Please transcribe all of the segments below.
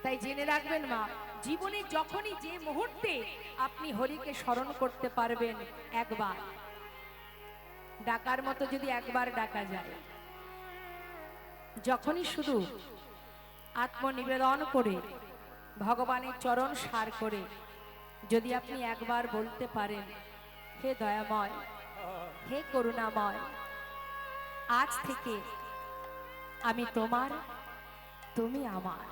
তাই জেনে রাখবেন মা, জীবনে যখনই যে মুহূর্তে আপনি হরিকে স্মরণ করতে পারবেন, একবার ডাকার মতো যদি একবার ডাকা যায়, যখনই শুধু আত্মনিবেদন করে ভগবানের চরণ সার করে যদি আপনি একবার বলতে পারেন, হে দয়াময়, হে করুণাময়, আজ থেকে আমি তোমার, তুমি আমার,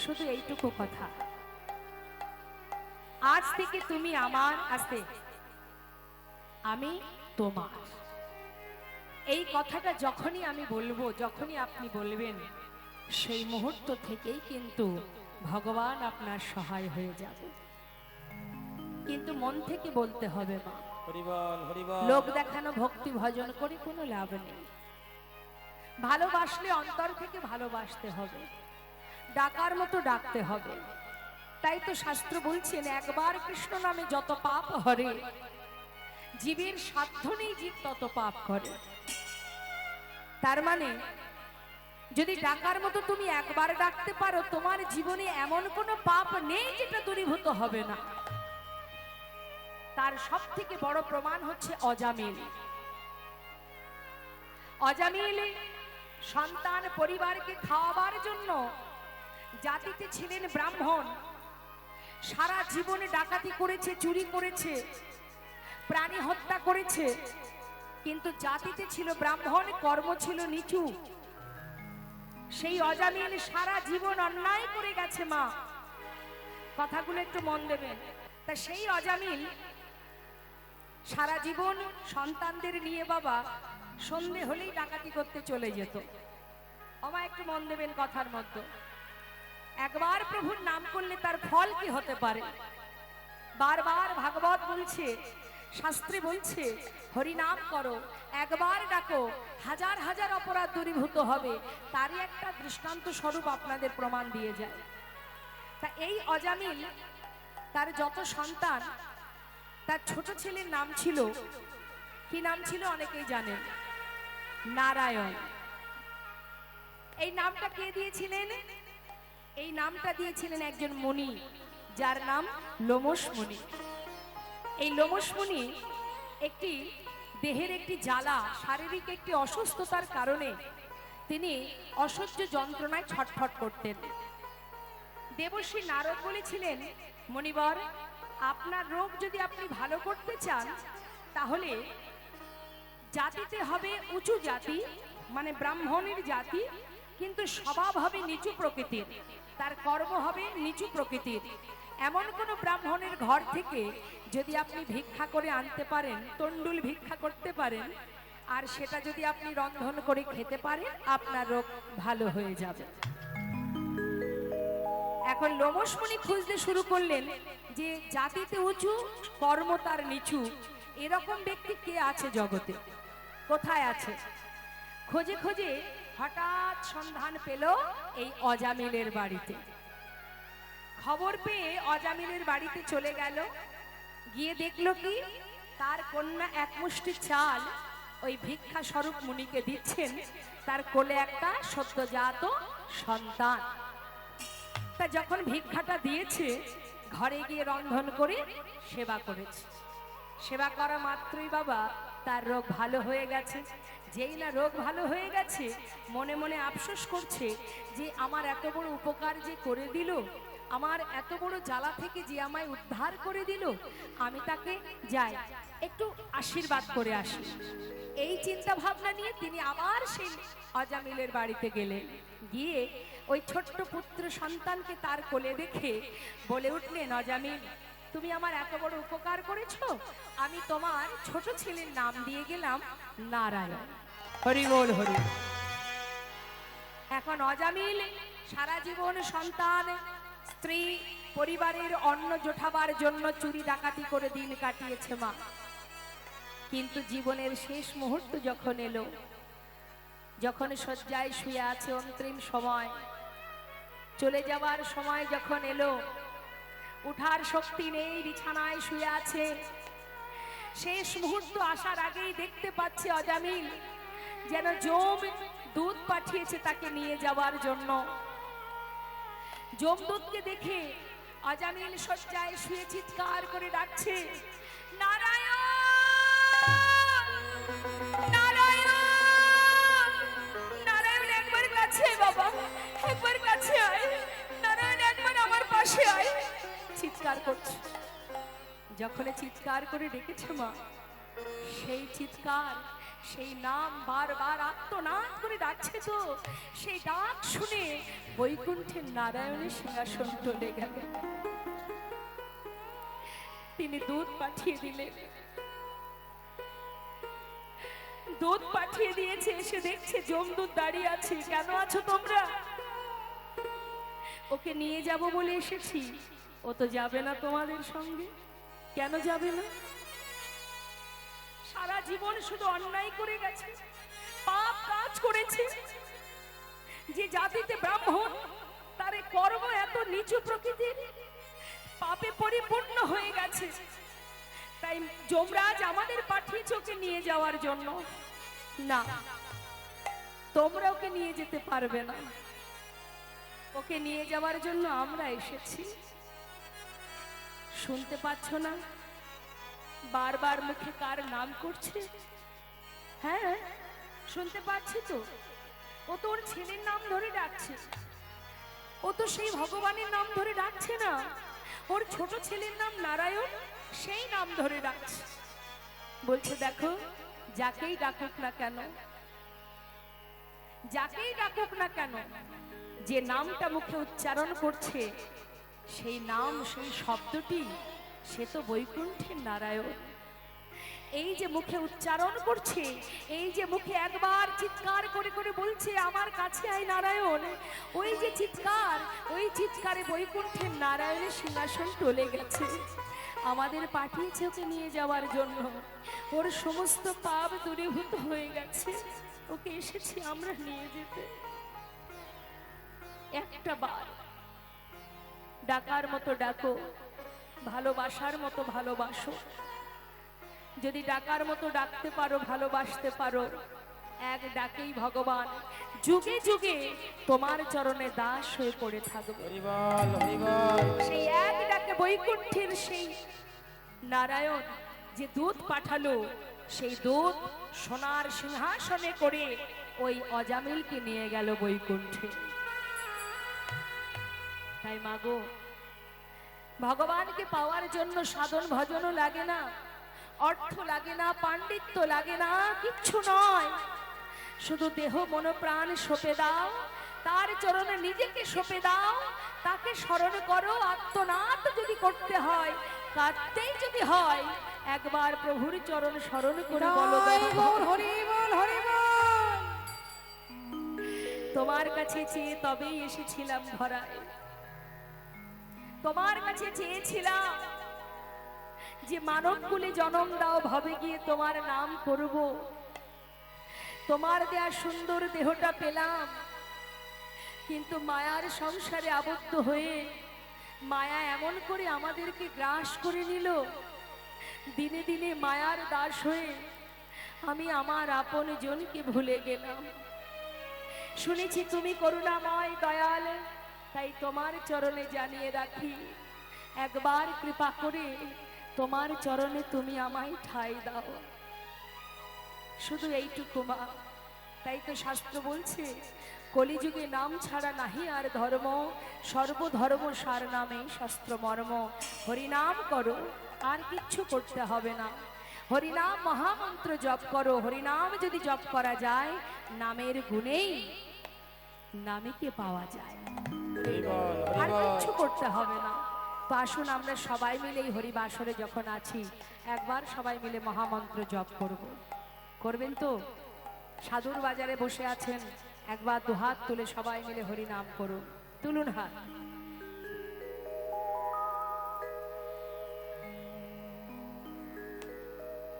শুধু এইটুকু কথা, আজ থেকে তুমি আমার, আস্তে আমি তোমার, এই কথাটা যখনই আমি বলবো, যখনই আপনি বলবেন, সেই মুহূর্ত থেকেই কিন্তু ভগবান আপনার সহায় হয়ে যাবে। কিন্তু মন থেকে বলতে হবে মা, লোক দেখানো ভক্তি ভজন করে কোনো লাভ নেই। ভালোবাসলে অন্তর থেকে ভালোবাসতে হবে, ডাকার মতো ডাকতে হবে। তাই তো শাস্ত্র বলছেন, একবার কৃষ্ণ নামে যত পাপ হরে, জীবের সাধ্য নেই জীব তত পাপ করে। তার মানে যদি ডাকার মতো তুমি একবার ডাকতে পারো, তোমার জীবনে এমন কোনো পাপ নেই যেটা দূরীভূত হবে না। তার সব থেকে বড় প্রমাণ হচ্ছে অজামিল। অজামিল সন্তান পরিবারকে খাওয়াবার জন্য, জাতিতে ছিলেন ব্রাহ্মণ, সারা জীবনে ডাকাতি করেছে, চুরি করেছে, প্রাণী হত্যা করেছে, কিন্তু জাতিতে ছিল ব্রাহ্মণ, কর্ম ছিল নিচু। সেই অজামিল সারা জীবন অন্যায় করে গেছে মা, কথাগুলো একটু মন দেবেন। তা সেই অজামিল সারা জীবন সন্তানদের নিয়ে বাবা সন্ধে হলেই ডাকাতি করতে চলে যেত। আমা একটু মন দেবেন কথার মধ্যে, একবার প্রভুর নাম করলে তার ফল কি হতে পারে। বারবার ভাগবত বলছে, শাস্ত্রে বলছে, হরি নাম করো, একবার ডাকো, হাজার হাজার অপরাধ দূরীভূত হবে। তারই একটা দৃষ্টান্ত স্বরূপ আপনাদের প্রমাণ দিয়ে যায়। তা এই অজামিল তার যত সন্তান, তার ছোট ছেলের নাম ছিল, কি নাম ছিল অনেকেই জানেন, নারায়ণ। এই নামটা কে দিয়েছিলেন? এই নামটা দিয়েছিলেন একজন মুনি, যার নাম লোমশ মুনি। এই লোমশ মুনি একটি দেহের একটি জ্বালা, শারীরিক একটি অসুস্থতার কারণে তিনি অসহ্য যন্ত্রণায় ছটফট করতেন। দেবশ্রী নারদ বলেছিলেন, মুনিবর, আপনার রোগ যদি আপনি ভালো করতে চান, তাহলে জাতিতে হবে উঁচু জাতি, মানে ব্রাহ্মণের জাতি, কিন্তু স্বভাব হবে নিচু প্রকৃতির, তার কর্ম হবে নিচু প্রকৃতির। এমন কোন ব্রাহ্মণের ঘর থেকে যদি আপনি ভিক্ষা করে আনতে পারেন, তন্ডুল ভিক্ষা করতে পারেন, আর সেটা যদি আপনি রন্ধন করে খেতে পারেন, আপনার রোগ ভালো হয়ে যাবে। এখন লোমশ মুনি খুঁজতে শুরু করলেন যে জাতিতে উঁচু, কর্ম তার নিচু, এরকম ব্যক্তি কে আছে জগতে, কোথায় আছে। খোঁজে খোঁজে হঠাৎ সন্ধান পেল এই অজামিলের বাড়িতে। খবর পেয়ে অজামিলের বাড়িতে চলে গেল, গিয়ে দেখলো কি, তার কন্যা এক মুষ্টি চাল ওই ভিক্ষা স্বরূপ মুনিকে দিচ্ছেন, তার কোলে একটা সদ্যজাত সন্তান। তা যখন ভিক্ষাটা দিয়েছে, ঘরে গিয়ে রন্ধন করে সেবা করেছে। সেবা করা মাত্রই বাবা তার রোগ ভালো হয়ে গেছে। যেই না রোগ ভালো হয়ে গেছে, মনে মনে আফসোস করছে যে আমার এত বড় উপকার যে করে দিল, আমার এত বড় জ্বালা থেকে যে আমায় উদ্ধার করে দিল, আমি তাকে যাই একটু আশীর্বাদ করে আসি। এই চিন্তা ভাবনা নিয়ে তিনি আবার সেই অজামিলের বাড়িতে গেলেন। গিয়ে ওই ছোট্ট পুত্র সন্তানকে তার কোলে দেখে বলে উঠলেন, অজামিল, তুমি আমার এত বড় উপকার করেছো, আমি তোমার ছোট ছেলের নাম দিয়ে গেলাম নারায়ণ। হরি বল হরি। এখন অজামিল সারা জীবন সন্তান, স্ত্রী, পরিবারের অন্ন জোটাবার জন্য চুরি ডাকাতি করে দিন কাটিয়েছে মা। কিন্তু জীবনের শেষ মুহূর্ত যখন এলো, যখন শয্যায় শুয়ে আছে, অন্তিম সময়, চলে যাবার সময় যখন এলো, উঠার শক্তি নেই, বিছানায় শুয়ে আছে। শেষ মুহূর্ত আসার আগেই দেখতে পাচ্ছে অজামিল যেন জম দুধ পাঠিয়েছে তাকে নিয়ে যাওয়ার জন্য। যমদূতকে দেখে আজামিল শয্যায় শুয়ে চিৎকার করে ডাকছে, নারায়ণ নারায়ণ নারায়ণ, একবার কাছে বাবা, একবার কাছে আয়, নারায়ণ একবার আমার পাশে আয়। চিৎকার করছে। যখন চিৎকার করে ডেকেছে মা, সেই চিৎকার, সেই নাম বারবার আত্মনাদ করে ডাকছে, তো সেই ডাক শুনে বৈকুণ্ঠের নারায়ণের সিংহাসন টলে গেল। তিনি দুধ পাঠিয়ে দিলেন, দুধ পাঠিয়ে দিয়েছে। এসে দেখছে যমদূত দাঁড়িয়ে আছে। কেন আছো তোমরা? ওকে নিয়ে যাব বলে এসেছি। ও তো যাবে না তোমাদের সঙ্গে। কেন যাবে না? সারা জীবন শুধু অন্যায় করে গেছে, পাপ কাজ করেছে। যে জাতিতে ব্রাহ্মণ, তার কর্ম এত নিচু প্রকৃতির, পাপে পরিপূর্ণ হয়ে গেছে। তাই যমরাজ আমাদের পাঠিয়েছে ওকে নিয়ে যাওয়ার জন্য। না, তোমরা ওকে নিয়ে যেতে পারবে না। ওকে নিয়ে যাওয়ার জন্য আমরা এসেছি। শুনতে পাচ্ছ না বারবার মুখে কার নাম করছে? হ্যাঁ, শুনতে পাচ্ছি তো। ও তো ওর ছেলের নাম ধরে ডাকছে। ও তো সেই ভগবানের নাম ধরে ডাকছে না, ওর ছোট ছেলের নাম নারায়ণ, সেই নাম ধরে ডাকছে। বলছে দেখো, যাকেই ডাকুক না কেন, যাকেই ডাকুক না কেন, যে নামটা মুখে উচ্চারণ করছে, সেই নাম, সেই শব্দটি, সে তো বৈকুণ্ঠের নারায়ণ। এই যে মুখে উচ্চারণ করছে, এই যে মুখে একবার চিৎকার করে করে বলছে আমার কাছে আয় নারায়ণ, ওই যে চিৎকার, ওই চিৎকারে বৈকুণ্ঠের নারায়ণের সিংহাসন টলে গেছে। আমাদের পাঠিয়েছে ওকে নিয়ে যাওয়ার জন্য। ওর সমস্ত পাপ দূরীভূত হয়ে গেছে। ওকে এসেছি আমরা নিয়ে যেতে। একটা বার ডাকার মতো ডাকো, ভালোবাসার মতো ভালোবাসো। যদি ডাকার মতো ডাকতে পারো, ভালোবাসতে পারো, এক ডাকেই ভগবান যুগে যুগে তোমার চরণে দাস হয়ে পড়ে থাকবে। সেই এক ডাকে বৈকুণ্ঠের সেই নারায়ণ যে দূত পাঠালো, সেই দূত সোনার সিংহাসনে করে ওই অজামিলকে নিয়ে গেল বৈকুণ্ঠে। তাই মাগো, ভগবানকে পাওয়ার জন্য সাধন ভজনও লাগে না, অর্থ লাগে না, পাণ্ডিত্য লাগে না, কিচ্ছু নয়। শুধু দেহ মন প্রাণ সঁপে দাও, তার চরণে নিজেকে সঁপে দাও, তাকে স্মরণ করো। আত্মনাদ যদি করতে হয়, কাঁদতেই যদি হয়, একবার প্রভুর চরণ স্মরণ করে বলো, হরি বল হরি বল। তোমার কাছে চেয়ে তবেই এসেছিলাম ধরায়। তোমার কাছে চেয়েছিলাম যে মানব কুলে জন্ম দাও, ভবে গিয়ে তোমার নাম করব। তোমার দেয়া সুন্দর দেহটা পেলাম, কিন্তু মায়ার সংসারে আবদ্ধ হয়ে মায়া এমন করে আমাদেরকে গ্রাস করে নিল। দিনে দিনে মায়ার দাস হয়ে আমি আমার আপন জনকে ভুলে গেলাম। শুনেছি তুমি করুণাময় দয়াল, তাই তোমার চরণে জানিয়ে রাখি, একবার কৃপা করে তোমার চরণে তুমি আমায় ঠাঁই দাও। শুধু এইটুকু মা। তাই তো শাস্ত্র বলছে, কলিযুগে নাম ছাড়া নাহি আর ধর্ম, সর্বধর্ম সার নামে শাস্ত্র মর্ম। হরিনাম করো, আর কিচ্ছু করতে হবে না। হরিনাম মহামন্ত্র জপ করো। হরিনাম যদি জপ করা যায়, নামের গুণেই নামীকে পাওয়া যায়, আর কিচ্ছু করতে হবে না। তো আসুন আমরা সবাই মিলে এই হরিবাসরে যখন আছি, একবার সবাই মিলে মহামন্ত্র জপ করব। করবেন তো? সাধুর বাজারে বসে আছেন, একবার দুহাত তুলে সবাই মিলে হরি নাম করুন। তুলুন হাত।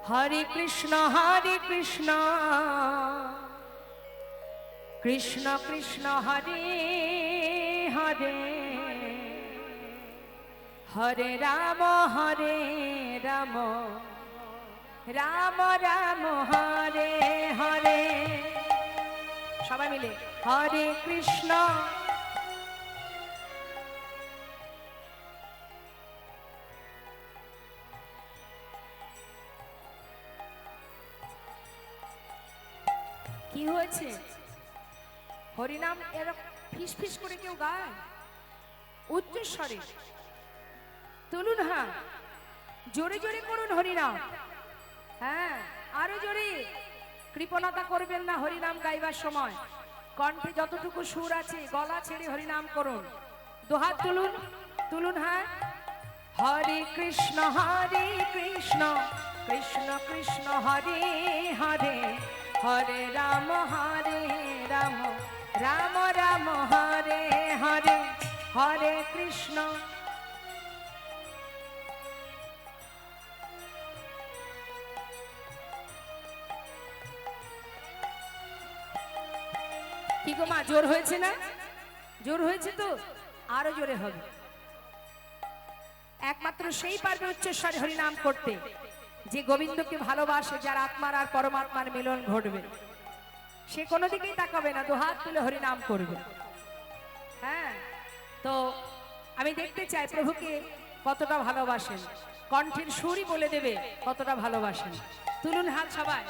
হরে কৃষ্ণ কৃষ্ণ কৃষ্ণ হরে হরে, হরে রাম রাম রাম হরে হরে। সবাই মিলে হরে কৃষ্ণ হয়েছে? হরিনাম এরকম ফিস ফিস করে কেউ গায়? উচ্চস্বরে তুলুন, হ্যাঁ জোরে জোরে করুন হরিনাম, হ্যাঁ আরো জোরে। কৃপণতা করবেন না হরিনাম গাইবার সময়। কণ্ঠে যতটুকু সুর আছে গলা ছেড়ে হরিনাম করুন। দুহাত তুলুন, তুলুন, হ্যাঁ। হরে কৃষ্ণ কৃষ্ণ কৃষ্ণ হরে হরে, হরে রাম রাম রাম হরে হরে, হরে কৃষ্ণ। কি গো মা, জোর হয়েছে না? জোর হয়েছে তো, আরো জোরে হবে। একমাত্র সেই পারবে উচ্চস্বরে হরিনাম করতে যে গোবিন্দকে ভালোবাসে, যার আত্মার আর পরমাত্মার মিলন ঘটবে। সে কোনো দিকেই তাকাবে না, দুহাত তুলে হরিনাম করবে। হ্যাঁ, তো আমি দেখতে চাই প্রভুকে কতটা ভালোবাসেন। কণ্ঠের সুরই বলে দেবে কতটা ভালোবাসেন। তুলুন হাত সবাই।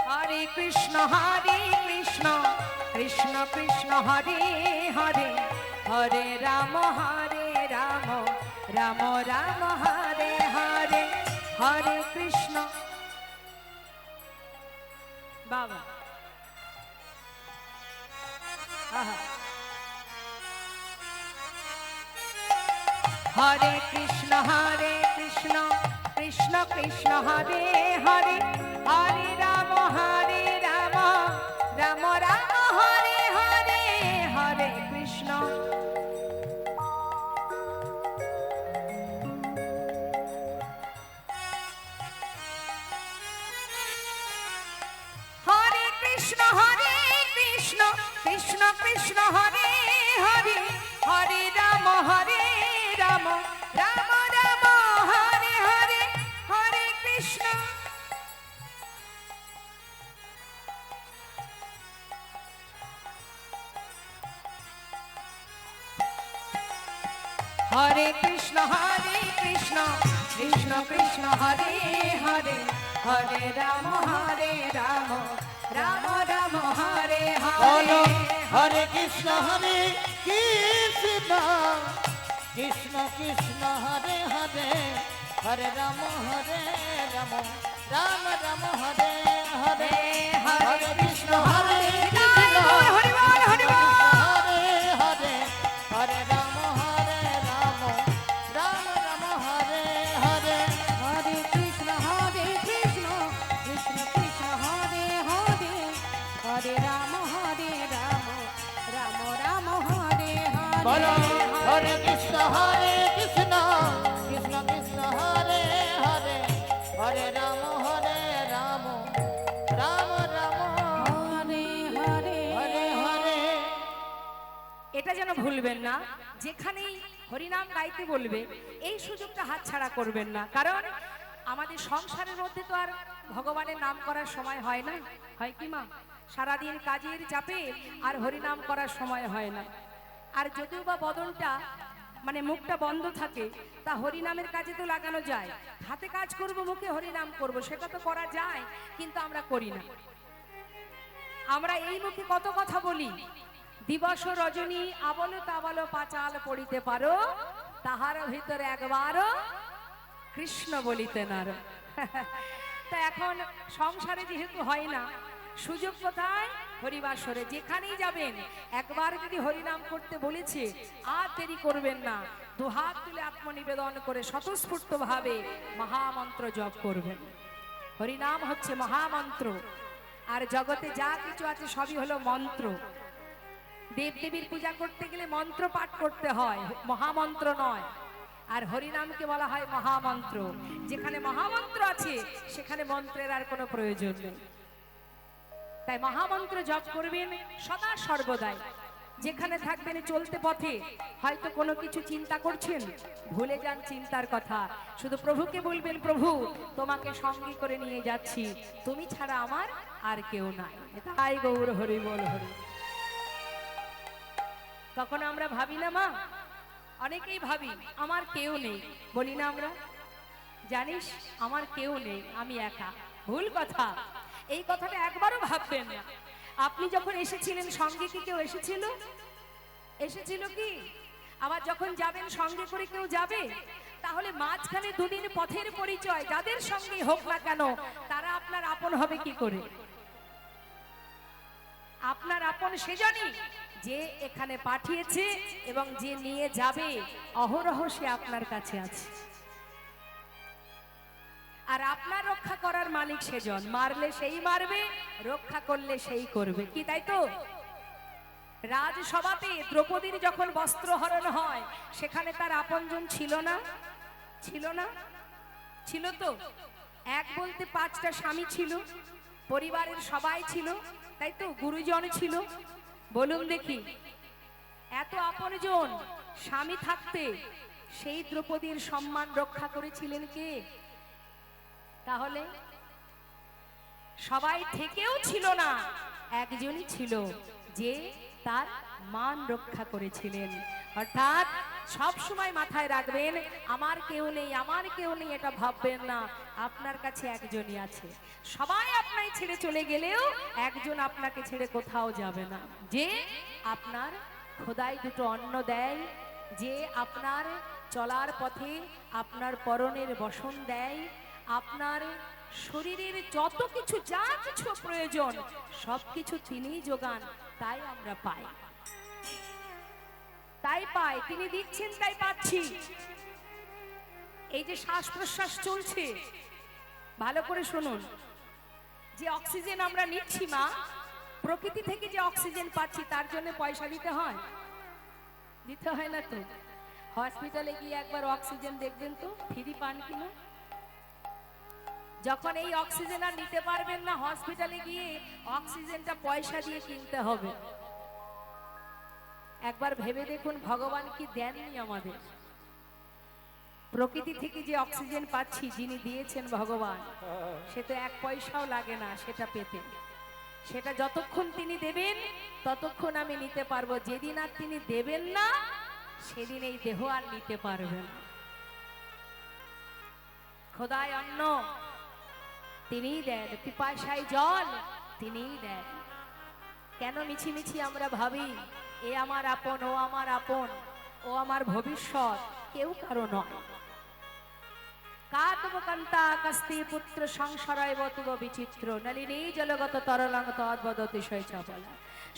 হরে কৃষ্ণ কৃষ্ণ কৃষ্ণ হরে হরে, হরে রাম রাম রাম হরে হরে, হরে কৃষ্ণ। বাবা হরে কৃষ্ণ কৃষ্ণ কৃষ্ণ হরে হরে, হরে রাম রাম রাম হরে হরে, হরে কৃষ্ণ। হরে কৃষ্ণ কৃষ্ণ কৃষ্ণ হরে হরে, হরে রাম রাম রাম হরে হরে, হরে কৃষ্ণ। হরে কৃষ্ণ কৃষ্ণ কৃষ্ণ হরে হরে, হরে রাম রাম রাম হরে হরে, হরে কৃষ্ণ কৃষ্ণ কৃষ্ণ হরে হরে, হরে রাম রাম রাম হরে হরে, হরে কৃষ্ণ কৃষ্ণ হরে বল, হরে বল। হরে হরে, হরে রাম রাম রাম হরে হরে, হরে কৃষ্ণ কৃষ্ণ কৃষ্ণ হরে হরে, হরে রাম রাম রাম হরে বলো হরে। হরে কৃষ্ণ কৃষ্ণ কৃষ্ণ হরে হরে, হরে রাম রাম রাম হরে হরে হরে হরে। এটা যেন ভুলবেন না, যেখানেই হরিনাম গাইতে বলবে এই সুযোগটা হাতছাড়া করবেন না। কারণ আমাদের সংসারের মধ্যে তো আর ভগবানের নাম করার সময় হয় না, হয় কি মা? সারাদিন কাজের চাপে আর হরিনাম করার সময় হয় না। আর যদিও বা বদনটা মানে মুখটা বন্ধ থাকে, তা হরিনামের কাজে তো লাগানো যায়। হাতে কাজ করব, মুখে হরিনাম করব, সেটা তো করা যায়, কিন্তু আমরা করি না। আমরা এই মুখে কত কথা বলি, দিবস রজনী আবল তাবল পাঁচাল পড়িতে পারো, তাহার ভিতরে একবারও কৃষ্ণ বলিতে নারো। তা এখন সংসারে যেহেতু হয় না, সুযোগ কোথায়? হরিবাসরে। যেখানেই যাবেন একবার যদি হরিনাম করতে বলেছে, আর দেরি করবেন না, দুহাত তুলে আত্মনিবেদন করে স্বতঃস্ফূর্ত ভাবে মহামন্ত্র জপ করবেন। হরিনাম হচ্ছে মহামন্ত্র, আর জগতে যা কিছু আছে সবই হলো মন্ত্র। দেবদেবীর পূজা করতে গেলে মন্ত্র পাঠ করতে হয়, মহামন্ত্র নয়। আর হরিনামকে বলা হয় মহামন্ত্র। যেখানে মহামন্ত্র আছে সেখানে মন্ত্রের আর কোনো প্রয়োজন নেই। তাই মহামন্ত্র জপ করবেন সদা সর্বদাই। যেখানে থাকবেন চলতে পথে হয়তো কোনো কিছু চিন্তা করছেন, ভুলে যান চিন্তার কথা, শুধু প্রভুকে বলবেন, প্রভু তোমাকে সঙ্গী করে নিয়ে যাচ্ছি, তুমি ছাড়া আমার আর কেউ নাই। তাই গৌর হরি বল হরি। তখন আমরা ভাবি না মা, অনেকেই ভাবি আমার কেউ নেই, বলি না আমরা, জানিস আমার কেউ নেই, আমি একা। ভুল কথা, এই কথাটা একবারও ভাববেন না। আপনি যখন এসেছিলেন সঙ্গে কি কেউ এসেছিল? এসেছিল কি? আবার যখন যাবেন সঙ্গে করে কেউ যাবে? তাহলে মাঝখানে দুদিন পথের পরিচয় যাদের সঙ্গে হোক না কেন, তারা আপনার আপন হবে কি করে? আপনার আপন সেজনই যে এখানে পাঠিয়েছে এবং যে নিয়ে যাবে, অহরহ সে আপনার কাছে আছে। আর আপনার রক্ষা করার মালিক সেজন, মারলে সেই মারবে, রক্ষা করলে সেই করবে, কি তাই তো? রাজসভাতে দ্রৌপদীর যখন বস্ত্রহরণ হয়, সেখানে তার আপনজন ছিল না? ছিল না? ছিল তো। এক বলতে 5টা স্বামী ছিল, পরিবারের সবাই ছিল, তাই তো? গুরুজন ছিল। বলুন দেখি, এত আপনজন স্বামী থাকতে সেই দ্রৌপদীর সম্মান রক্ষা করেছিলেন কে? তাহলে সবাই থেকেও ছিল না, একজনই ছিল যে তার মান রক্ষা করেছিলেন। অর্থাৎ সব সময় মাথায় রাখবেন, আমার কেউ নেই, আমার কেউ নেই এটা ভাববেন না, আপনার কাছে একজনই আছে। সবাই আপনাকে ছেড়ে চলে গেলেও একজন আপনাকে ছেড়ে কোথাও যাবে না, যে আপনার খোদাই দুটো অন্ন দেয়, যে আপনার চলার পথে আপনার পরনের বসন দেয়, আপনার শরীরের যত কিছু যা কিছু প্রয়োজন সবকিছু তিনিই যোগান, তাই আমরা পাই, তাই পাই, তিনি দিচ্ছেন তাই পাচ্ছি। এই যে শ্বাস প্রশ্বাস চলছে, ভালো করে শুনুন, যে অক্সিজেন আমরা নিচ্ছি মা, প্রকৃতি থেকে যে অক্সিজেন পাচ্ছি তার জন্য পয়সা দিতে হয়? দিতে হয় না তো। হসপিটালে গিয়ে একবার অক্সিজেন দেখবেন তো ফ্রি পান কিনা। যখন এই অক্সিজেন আর নিতে পারবেন না, হসপিটালে গিয়ে অক্সিজেনটা পয়সা দিয়ে কিনতে হবে। একবার ভেবে দেখুন ভগবান কি দেননি আমাদের। প্রকৃতি থেকে যে অক্সিজেন পাচ্ছি, যিনি দিয়েছেন ভগবান, সে তো 1 পয়সাও লাগে না সেটা পেতে। সেটা যতক্ষণ তিনি দেবেন ততক্ষণ আমি নিতে পারবো, যেদিন আর তিনি দেবেন না সেদিন এই দেহ আর নিতে পারবে না। খোদায় অন্ন তিনিই দেন, পিপাসায় জল তিনিই দেন। কেন মিছিমিছি আমরা ভাবি এ আমার আপন, ও আমার আপন, ও আমার ভবিষ্যৎ? কেউ কারো নয়। কাতবকান্তা কাস্তি পুত্র সংসারয় বতুব বিচিত্র নলিনী জলগত তরলাঙ্গ তদ্বদতিশয় চপলা।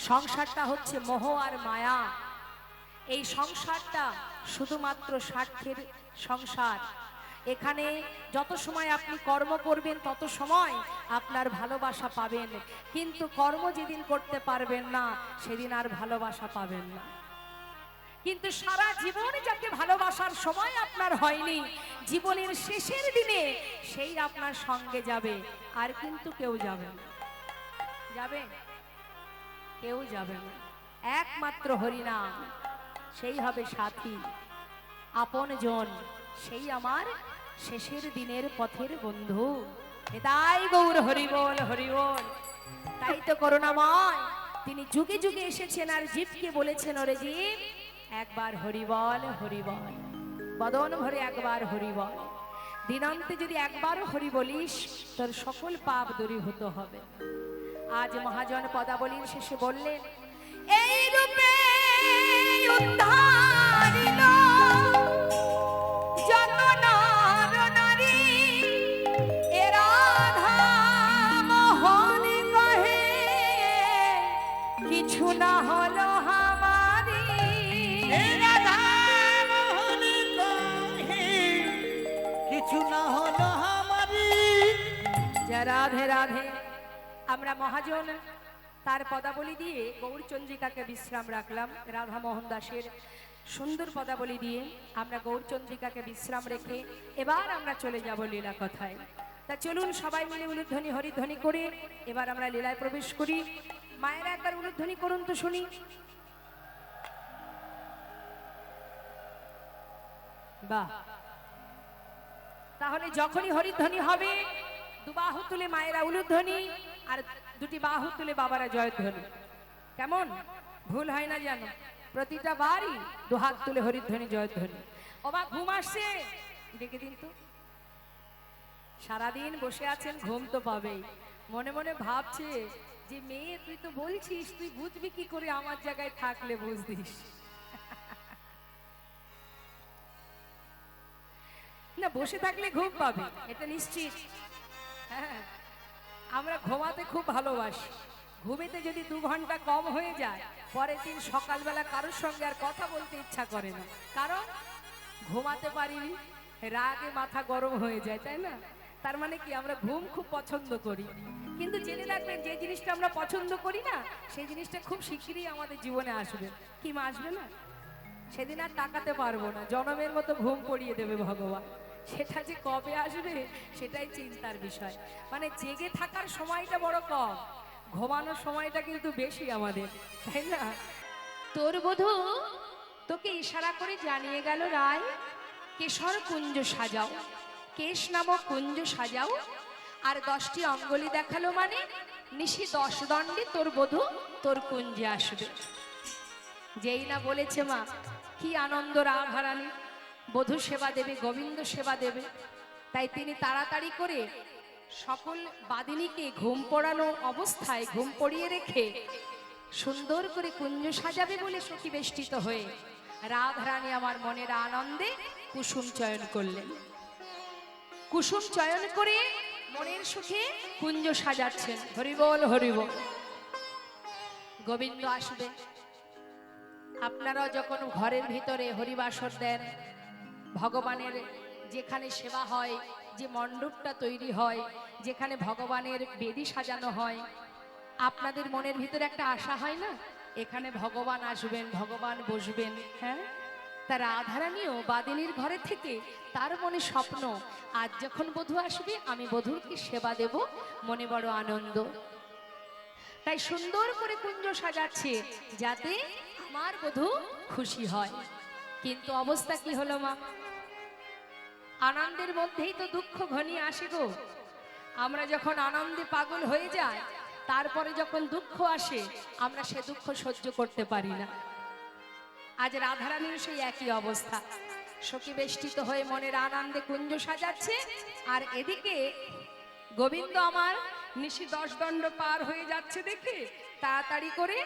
সংসারটা হচ্ছে মোহ আর মায়া। এই সংসারটা শুধুমাত্র স্বার্থের সংসার। এখানে যত সময় আপনি কর্ম করবেন তত সময় আপনার ভালোবাসা পাবেন, কিন্তু কর্ম যেদিন করতে পারবেন না সেদিন আর ভালোবাসা পাবেন না। কিন্তু সারা জীবন যাকে ভালোবাসার সময় আপনার হয়নি, জীবনের শেষের দিনে সেই আপনার সঙ্গে যাবে, আর কিন্তু কেউ যাবে না। যাবে? কেউ যাবে না। একমাত্র হরিনাম, সেই হবে সাথী, আপনজন, সেই আমার শেষের দিনের পথের বন্ধু। তাই গৌর হরিবল হরিবল। তাই তো করুণাময় তিনি যুগে যুগে এসেছেন আর জীবকে বলেছেন, ওরে জীব একবার হরিবল হরিবল, বদন ভরে একবার হরিবল। দিনান্তে যদি একবার হরি বলিস তোর সকল পাপ দূরীভূত হবে। আজ মহাজন পদাবলীর শেষে বললেন, এই রূপে উদ্ধারিল যত নর নারী, এ রাধা মোহন কহে কিছু না হলো আমারি। কিছু না হলো আমারি। রাধে রাধে। আমরা মহাজন তার পদাবলী দিয়ে গৌরচন্দ্রিকাকে বিশ্রাম রাখলাম। রাধা মোহন দাসের সুন্দর পদাবলী দিয়ে আমরা গৌরচন্দ্রিকাকে বিশ্রাম রেখে এবার আমরা চলে যাব লীলা কথায়। তা চলুন সবাই মিলে উলুধ্বনি হরিধ্বনি করে এবার আমরা লীলায় প্রবেশ করি। মায়েরা একবার উলুধ্বনি করুন তো শুনি। বাহ, তাহলে যখনই হরিধ্বনি হবে দুবাহু তুলে মায়েরা উলুধ্বনি, আর দুটি বাহু তুলে বাবারা জয়ধ্বনি। কেমন? ভুল হয় না জানো? প্রতিটা বারই দুহাত তুলে হরিধ্বনি জয়ধ্বনি। ওমা ঘুম আসছে, ডেকে দিন তো। সারাদিন বসে আছেন, ঘুম তো পাবেই। মনে মনে ভাবছে যে মেয়ে তুই তো বলছিস, তুই বুঝবি কি করে আমার জায়গায় থাকলে বুঝতিস। না, বসে থাকলে ঘুম পাবে, এটা নিশ্চিত। হ্যাঁ, আমরা ঘুমাতে খুব ভালোবাসি। ঘুমিতে যদি 2 ঘন্টা কম হয়ে যায়, পরের দিন সকালবেলা কারোর সঙ্গে আর কথা বলতে ইচ্ছা করে না, কারণ ঘুমাতে পারিনি, রাগে মাথা গরম হয়ে যায়, তাই না? তার মানে কি, আমরা ঘুম খুব পছন্দ করি। কিন্তু জেনে রাখবেন, যে জিনিসটা আমরা পছন্দ করি না, সেই জিনিসটা খুব শিগগিরই আমাদের জীবনে আসবে। কি মা, আসবে না? সেদিন আর তাকাতে পারবো না, জনমের মতো ঘুম পড়িয়ে দেবে ভগবান। সেটা যে কবে আসবে সেটাই চিন্তার বিষয়। মানে জেগে থাকার সময়টা বড় কম, ঘুমানোর সময়টা কিন্তু বেশি আমাদের, তাই না? তোর বধূ তোকে ইশারা করে জানিয়ে গেল, রায় কেশর কুঞ্জ সাজাও, কেশ নামক কুঞ্জ সাজাও। আর 10টি অঙ্গুলি দেখালো, মানে নিশি 10 দণ্ডে তোর বধূ তোর কুঞ্জে আসবে। যেই না বলেছে মা, কি আনন্দ রাধারানী, বধূ সেবা দেবে, গোবিন্দ সেবা দেবে। তাই তিনি তাড়াতাড়ি করে সকল বাদিনীকে ঘুম পড়ানো অবস্থায় ঘুম পড়িয়ে রেখে সুন্দর করে কুঞ্জ সাজাবে বলে সখী বেষ্টিত হয়ে রাধারানী আমার মনের আনন্দে কুসুম চয়ন করলেন। কুসুম চয়ন করে মনের সুখে কুঞ্জ সাজাচ্ছেন। হরিবল হরিবল। গোবিন্দ আসবে। আপনারাও যখন ঘরের ভিতরে হরিবাসর দেন, ভগবানের যেখানে সেবা হয়, যে মণ্ডপটা তৈরি হয়, যেখানে ভগবানের বেদি সাজানো হয়, আপনাদের মনের ভিতরে একটা আশা হয় না, এখানে ভগবান আসবেন, ভগবান বসবেন। হ্যাঁ, তার রাধারানীও বাদিনীর ঘরে থেকে তার মনে স্বপ্ন, আজ যখন বধূ আসবে আমি বধূকে সেবা দেব, মনে বড় আনন্দ। তাই সুন্দর করে কুঞ্জ সাজাচ্ছে যাতে আমার বধূ খুশি হয়। কিন্তু অবস্থা কি হলো মা? আনন্দের মধ্যেই তো দুঃখ ঘনিয়ে আসে গো। আমরা যখন আনন্দে পাগল হয়ে যাই, তারপরে যখন দুঃখ আসে আমরা সে দুঃখ সহ্য করতে পারি না। আজ রাধারানীর সেই একই অবস্থা। সখী বেষ্টিত হয়ে মনের আনন্দে কুঞ্জ সাজাচ্ছে, আর এদিকে গোবিন্দ আমার নিশি 10 দণ্ড পার হয়ে যাচ্ছে দেখে তাড়াতাড়ি করে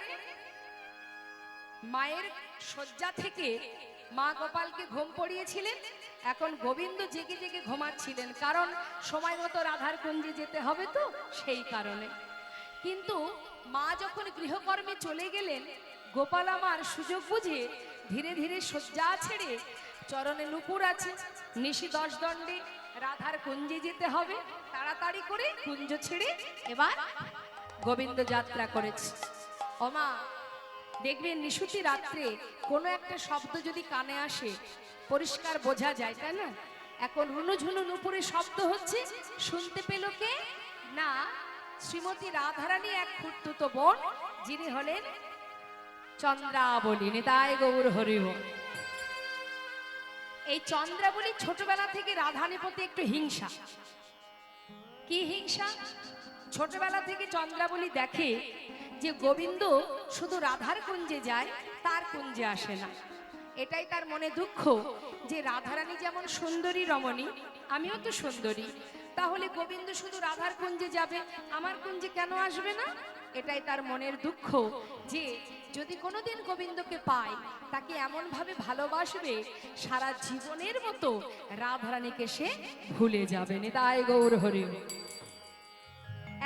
মায়ের শয্যা থেকে মা গোপালকে ঘুম পড়িয়েছিলেন। এখন গোবিন্দ জেগে জেগে ঘুমাচ্ছিলেন, কারণ সময় মতো রাধার কুঞ্জে যেতে হবে তো, সেই কারণে। কিন্তু মা যখন গৃহকর্মে চলে গেলেন, গোপাল আমার সুযোগ বুঝে ধীরে ধীরে শয্যা ছেড়ে, চরণে নুপুর আছে, নিশি 10 দণ্ডে রাধার কুঞ্জে যেতে হবে, তাড়াতাড়ি করে কুঞ্জ ছেড়ে এবার গোবিন্দ যাত্রা করেছে। ওমা, দেখবেন নিশুতি রাত্রে কোনো একটা শব্দ যদি কানে আসে পরিষ্কার বোঝা যায়, তাই না? এখন রুনুঝুনু নুপুরে শব্দ হচ্ছে, শুনতে পেল কে না? শ্রীমতী রাধারানী এক খুঁড়তুতো বোন, যিনি হলেন চন্দ্রাবলী। নিতাই গৌর হরিব। এই চন্দ্রাবলী ছোটবেলা থেকে রাধারানীর প্রতি একটু হিংসা। কি হিংসা? ছোটবেলা থেকে চন্দ্রাবলী দেখে যে গোবিন্দ শুধু রাধার কুঞ্জে যায়, তার কুঞ্জে আসে না। এটাই তার মনে দুঃখ যে রাধারানী যেমন সুন্দরী রমণী, আমিও তো সুন্দরী, তাহলে গোবিন্দ শুধু রাধার কুঞ্জে যাবে, আমার কুঞ্জে কেন আসবে না? এটাই তার মনের দুঃখ যে যদি কোনোদিন গোবিন্দকে পায়, তাকে এমন ভাবে ভালোবাসবে সারা জীবনের মতো রাধারানীকে সে ভুলে যাবে। নিতাই গৌর হরি।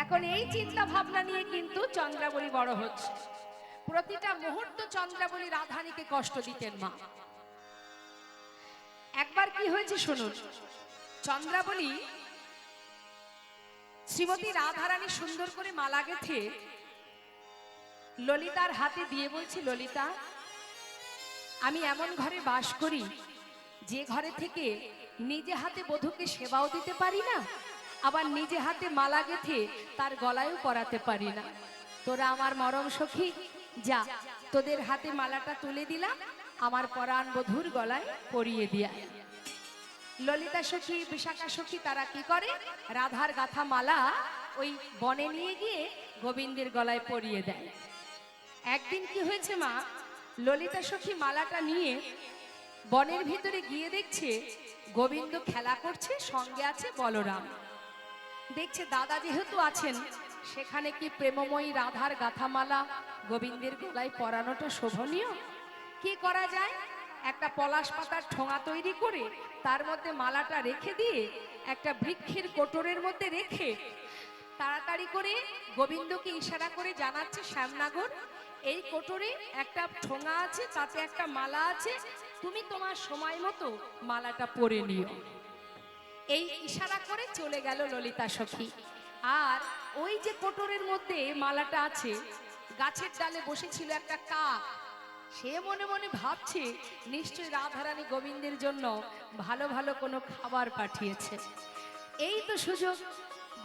এখন এই চিন্তা ভাবনা নিয়ে কিন্তু চন্দ্রাবলী বড় হচ্ছে। প্রতিটা মুহূর্ত চন্দ্রাবলী রাধারানীকে কষ্ট দিতেন মা। একবার কি হয়েছে শুনুন। চন্দ্রাবলী শ্রীমতী রাধারানী সুন্দর করে মালা গেঁথে ললিতার হাতে দিয়ে বলছি, ললিতা, আমি এমন ঘরে বাস করি যে ঘরে থেকে নিজে হাতে বধূকে সেবাও দিতে পারি না, আবার নিজে হাতে মালা গেঁথে তার গলায়ও পরাতে পারি না। তোরা আমার মরম সখী, যা, তোদের হাতে মালাটা তুলে দিলাম, আমার পরাণ বধূর গলায় পরিয়ে দিয়া। ললিতা সখী, বিশাখা সখী তারা কি করে? রাধার গাথা মালা ওই বনে নিয়ে গিয়ে গোবিন্দের গলায় পরিয়ে দেয়। একদিন কি হয়েছে মা, ললিতা সখী মালাটা নিয়ে বনের ভিতরে গিয়ে দেখছে গোবিন্দ খেলা করছে, সঙ্গে আছে বলরাম। দেখছে দাদা যেহেতু আছেন, সেখানে কি প্রেমময়ী রাধার গাথামালা গোবিন্দের গলায় পরানোটা শোভনীয়? কি করা যায়? একটা পলাশ পাতার ঠোঙা তৈরি করে তার মধ্যে মালাটা রেখে দিয়ে একটা বৃক্ষের কোটরের মধ্যে রেখে তাড়াতাড়ি করে গোবিন্দকে ইশারা করে জানাচ্ছে, শ্যামনগর এই কোটরে একটা ঠোঙা আছে, তাতে একটা মালা আছে, তুমি তোমার সময় মতো মালাটা পরে নিও। এই ইশারা করে চলে গেল ললিতা সখী। আর ওই যে কোটরের মধ্যে মালাটা আছে, গাছের ডালে বসেছিল একটা কাক। সে মনে মনে ভাবছে নিশ্চয়ই রাধারানী গোবিন্দের জন্য ভালো ভালো কোনো খাবার পাঠিয়েছে। এই তো সুযোগ,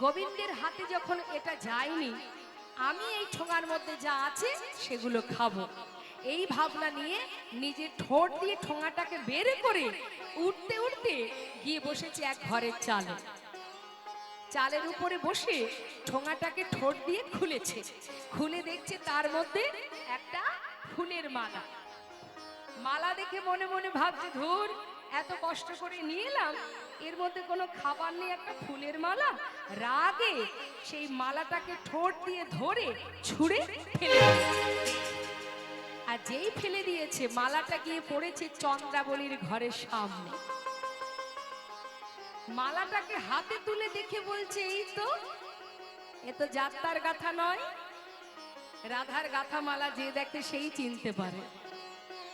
গোবিন্দের হাতে যখন এটা যায়নি, আমি এই ঠোঙার মধ্যে যা আছে সেগুলো খাবো। এই ভাবনা নিয়ে নিজের ঠোঁট দিয়ে ঠোঙাটাকে বের করে উঠতে উঠতে গিয়ে বসেছে এক ঘরের চালে। চালের উপরে বসে ঠোঙাটাকে ঠোঁট দিয়ে খুলেছে, খুলে দেখছে তার মধ্যে একটা ফুলের মালা। মালা দেখে মনে মনে ভাবছে, ধুর, এত কষ্ট করে নিয়ে এলাম, এর মধ্যে কোনো খাবার নেই, একটা ফুলের মালা। রাগে সেই মালাটাকে ঠোঁট দিয়ে ধরে ছুঁড়ে ফেলে দিয়েছে। আর যেই ফেলে দিয়েছে, মালাটা গিয়ে পড়েছে চন্দ্রাবলীর ঘরের সামনে। মালাটাকে হাতে তুলে দেখে বলছে, এই তো, এ তো যাত্রার গাথা নয়। রাধার গাথা মালা যে দেখে সেই চিনতে পারে,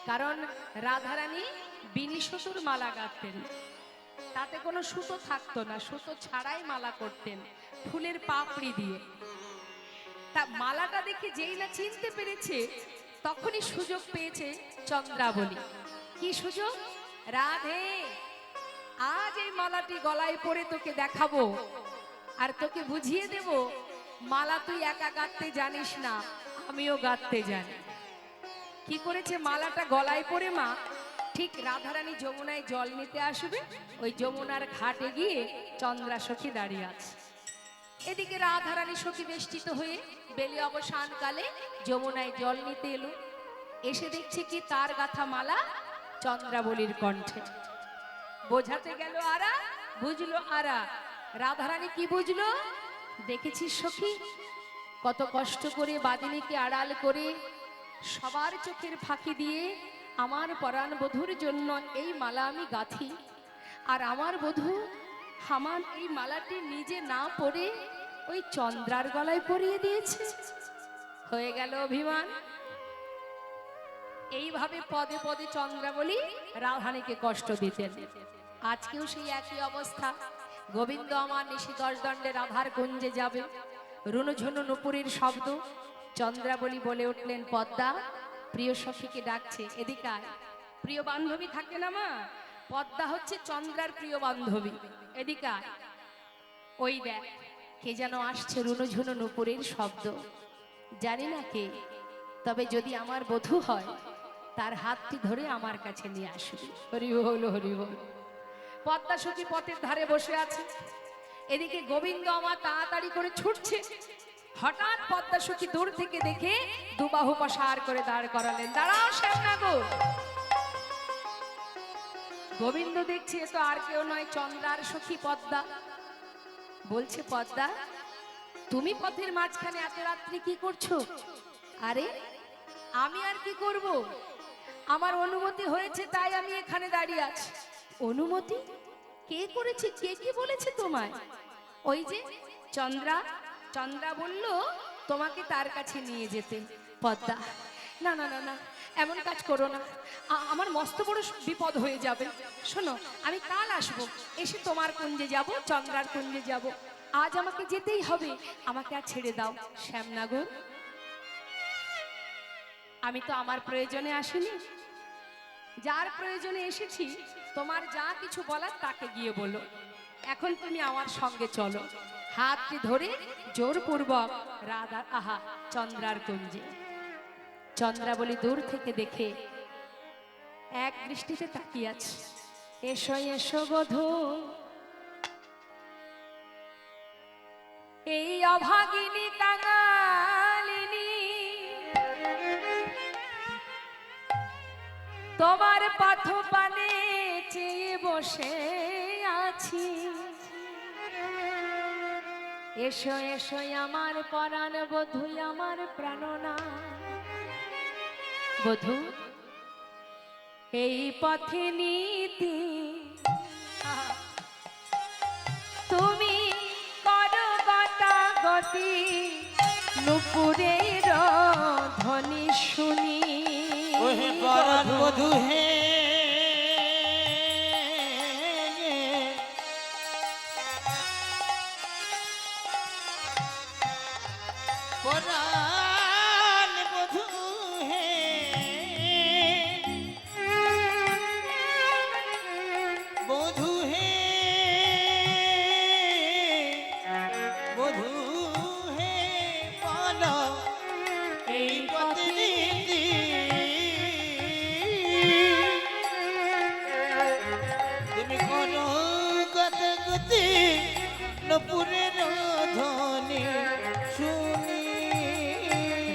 কারণ রাধারানী বিনি সুতোর মালা গাঁথতেন, তাতে কোনো সুতো থাকতো না, সুতো ছাড়াই মালা করতেন ফুলের পাপড়ি দিয়ে। তা মালাটা দেখে যেই না চিনতে পেরেছে, তখনই সুযোগ পেয়েছে চন্দ্রাবলী। কি সুযোগ? রাধে, আজ এই মালাটি গলায় পরে তোকে দেখাবো, আর তোকে বুঝিয়ে দেব, মালা তুই একা গাঁথতে জানিস না, আমিও গাঁথতে জানি। কি করেছে? মালাটা গলায় পরে মা ঠিক রাধারানী যমুনায় জল নিতে আসবে, ওই যমুনার ঘাটে গিয়ে চন্দ্রা সখী দাঁড়িয়ে আছে। এদিকে রাধারানী সখী বেষ্টিত হয়ে বেলি অবসান কালে যমুনায় জল নিতে এলো। এসে দেখছে কি তার গাথা মালা চন্দ্রাবলীর কণ্ঠে। বোঝাতে গেল আরা, বুঝলো আরা। রাধারানী কি বুঝলো? দেখেছিস সখী, কত কষ্ট করে বাদিনীকে আড়াল করে সবার চোখের ফাঁকি দিয়ে আমার পরাণ বধূর জন্য এই মালা আমি গাঁথি, আর আমার বধূ আমার এই মালাটি নিজে না পরে ওই চন্দ্রার গলায় পরিয়ে দিয়েছে। হয়ে গেল অভিমান। এইভাবে পদে পদে চন্দ্রাবলী রাধারানীকে কষ্ট দিতেন। আজকেও সেই একই অবস্থা। গোবিন্দ আমার নিশি 10 দণ্ডে রাধার কুঞ্জে যাবে, রুনুঝুনু নুপুরের শব্দ। চন্দ্রাবলী বলে উঠলেন, পদ্মা প্রিয় সখীকে ডাকছে, এদিকে আয়। প্রিয় বান্ধবী থাকে না মা, পদ্মা হচ্ছে চন্দ্রার প্রিয় বান্ধবী, এদিকে আয়। ওই দেখ কে যেন আসছে, রুনুঝুনু নুপুরের শব্দ, জানি না কে, তবে যদি আমার বধূ হয় তার হাতটি ধরে আমার কাছে নিয়ে আসবি। হরি বল, হরি বল। পদ্মা সখী পথের ধারে বসে আছে, এদিকে গোবিন্দ আমার তাড়াতাড়ি করে ছুটছে। হঠাৎ পদ্মা সখী দূর থেকে দেখে দুবাহু প্রসার করে দাঁড় করালেন, দাঁড়াও শ্যামনগর। গোবিন্দ দেখছে এ তো আর কেউ নয়, চন্দ্রার সখী পদ্মা। বলছে, পদ্মা তুমি পথের মাঝখানে এত রাত্রি কি করছো? আরে আমি আর কি করব, আমার অনুমতি হয়েছে তাই আমি এখানে দাঁড়িয়ে আছি। অনুমতি কে করেছে? কে কি বলেছে তোমায়? ওই যে চন্দ্রা, চন্দ্রা বলল তোমাকে তার কাছে নিয়ে যেতে। পদ্মা, না না না না, এমন কাজ করো না, আমার মস্ত বড় বিপদ হয়ে যাবে। শোনো, আমি কাল আসবো, এসে তোমার কুঞ্জে যাব, চন্দ্রার কুঞ্জে যাব। আজ আমাকে যেতেই হবে, আমাকে আর ছেড়ে দাও। শ্যামনগর, আমি তো আমার প্রয়োজনে আসিনি, যার প্রয়োজনে এসেছি। তোমার যা কিছু বলার তাকে গিয়ে বলো। এখন তুমি আমার সঙ্গে চলো। হাতটি ধরে জোরপূর্বক রাধা আহা চন্দ্রার কুঞ্জে। চন্দ্রাবলী দূর থেকে দেখে এক দৃষ্টিতে তাকিয়ে আছে। এসো এসো বধূ, এই অভাগিনী কাঙালিনী, তোমার পথ পানে চেয়ে বসে আছি। এসো এসো আমার পরাণ বধূ আমার প্রাণনা বধূ এই পথে নীতি তুমি করো গতাগতি নুপুরের ধ্বনি শুনি ওহে পরাণ বধূ হে পরাণ বধূ হে বধূ হে বধূ হে বলো এই পথে নীতি তুমি করো গতি নপুরের ধ্বনি শুনি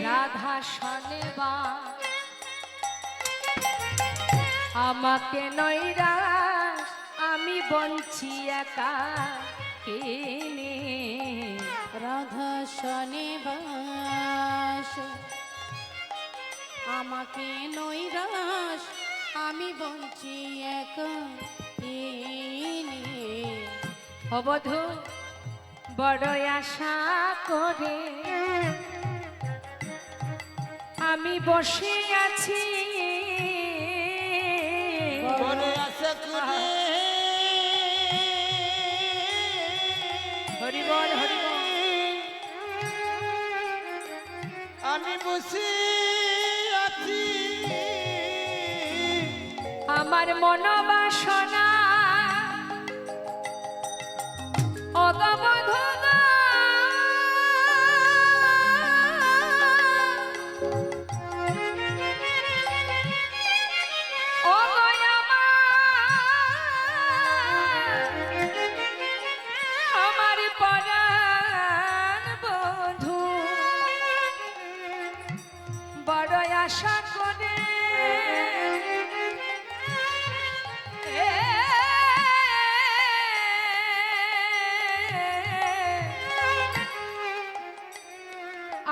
রাধা শনেবা আমাকে নৈরাশ আমি বঞ্চি একা কেনে রাধা শনিবাস আমাকে নৈরাশ আমি বঞ্চি এক অবধূ বড় আশা করে আমি বসে আছি বড় আশা করে হরিবল হরিবল আমি বসে আছি আমার মনোবাসনা অগবধূ আমার পরাণ বধূ বড় আশা করে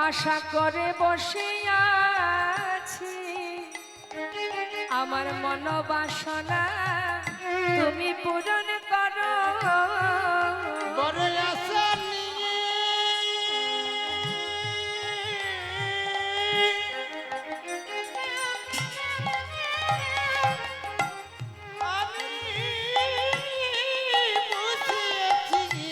আশা করে বসে আছি আমার মনোবাসনা তুমি পূরণ করো বড় আশা নিয়ে আমি বসে আছি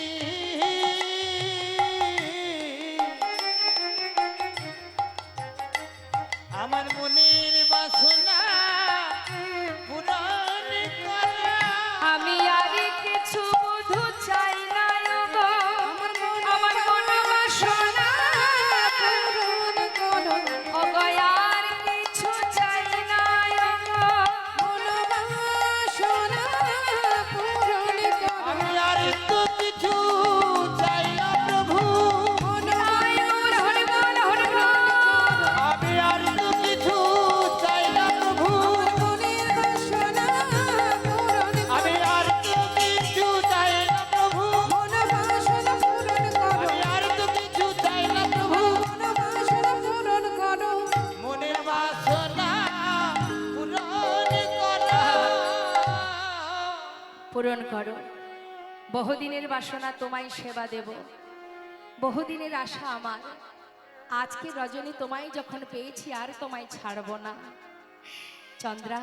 আমার মনের বাসনা পূরণ করা আমি আর কিছু বুঝু চাই না গো আমার মনোবাসনা পূরণ করো অগয়ার কিছু চাই না গো মনোবাসনা পূরণ করো আমি আর তো কিছু চাই না প্রভু হরিবল হরিবল আমি আর তো কিছু চাই না প্রভু মনের বাসনা পূরণ আমি আর তো কিছু চাই না প্রভু মনোবাসনা পূরণ করো আমি আর তো কিছু চাই না প্রভু মনোবাসনা পূরণ করো মনের বাসনা পূরণ করা পূরণ করো বহুদিনের বাসনা তোমায় সেবা দেব বহুদিনের আশা আমার আজকে রজনী তোমায় যখন পেয়েছি আর তোমায় ছাড়বো না চন্দ্রা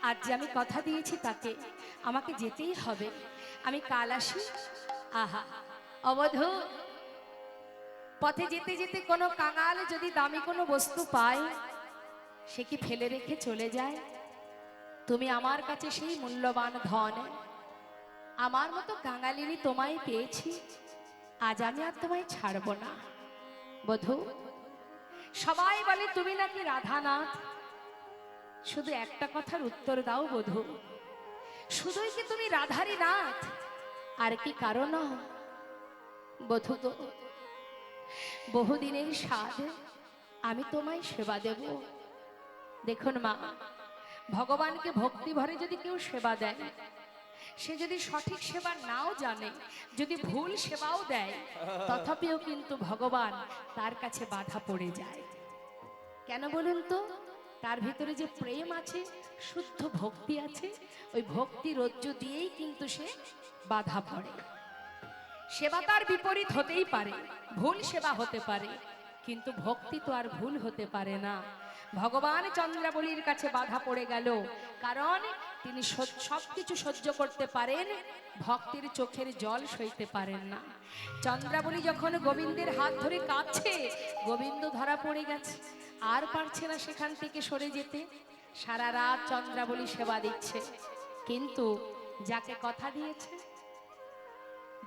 আজ যে আমি কথা দিয়েছি তাকে আমাকে যেতেই হবে আমি কাল আসি আহা অবধূ পথে যেতে যেতে কোনো কাঙাল যদি দামি কোনো বস্তু পায় সে কি ফেলে রেখে চলে যায় তুমি আমার কাছে সেই মূল্যবান ধন আমার মতো কাঙালিনী তোমায় পেয়েছি আজ আমি আর তোমায় ছাড়বো না বধূ সবাই বলে তুমি নাকি রাধানাথ শুধু একটা কথার উত্তর দাও বধূ শুধুই কি তুমি রাধারী নাথ আর কি কারণ বধূ গো বহুদিনের স্বাদ আমি তোমায় সেবা দেব দেখুন মা ভগবানকে ভক্তি ভরে যদি কেউ সেবা দেয় সে যদি সঠিক সেবা নাও জানে, যদি ভুল সেবাও দেয়, তথাপিও কিন্তু ভগবান তার কাছে বাধা পড়ে যায়। কেন বলুন তো? তার ভিতরে যে প্রেম আছে, শুদ্ধ ভক্তি আছে, ওই ভক্তি রজ্জু দিয়েই কিন্তু সে বাধা পড়ে। সেবা তার বিপরীত হতেই পারে, ভুল সেবা হতে পারে, কিন্তু ভক্তি তো আর ভুল হতে পারে না। ভগবান চন্দ্রাবলীর কাছে বাধা পড়ে গেল, কারণ তিনি সবকিছু সহ্য করতে পারেন, ভক্তের চোখের জল সইতে পারেন না। চন্দ্রাবলী যখন গোবিন্দের হাত ধরে কাঁদছে, গোবিন্দ ধরা পড়ে গেছে, আর পারছে না সেখান থেকে সরে যেতে। সারা রাত চন্দ্রাবলী সেবা দিচ্ছে, কিন্তু যাকে কথা দিয়েছে,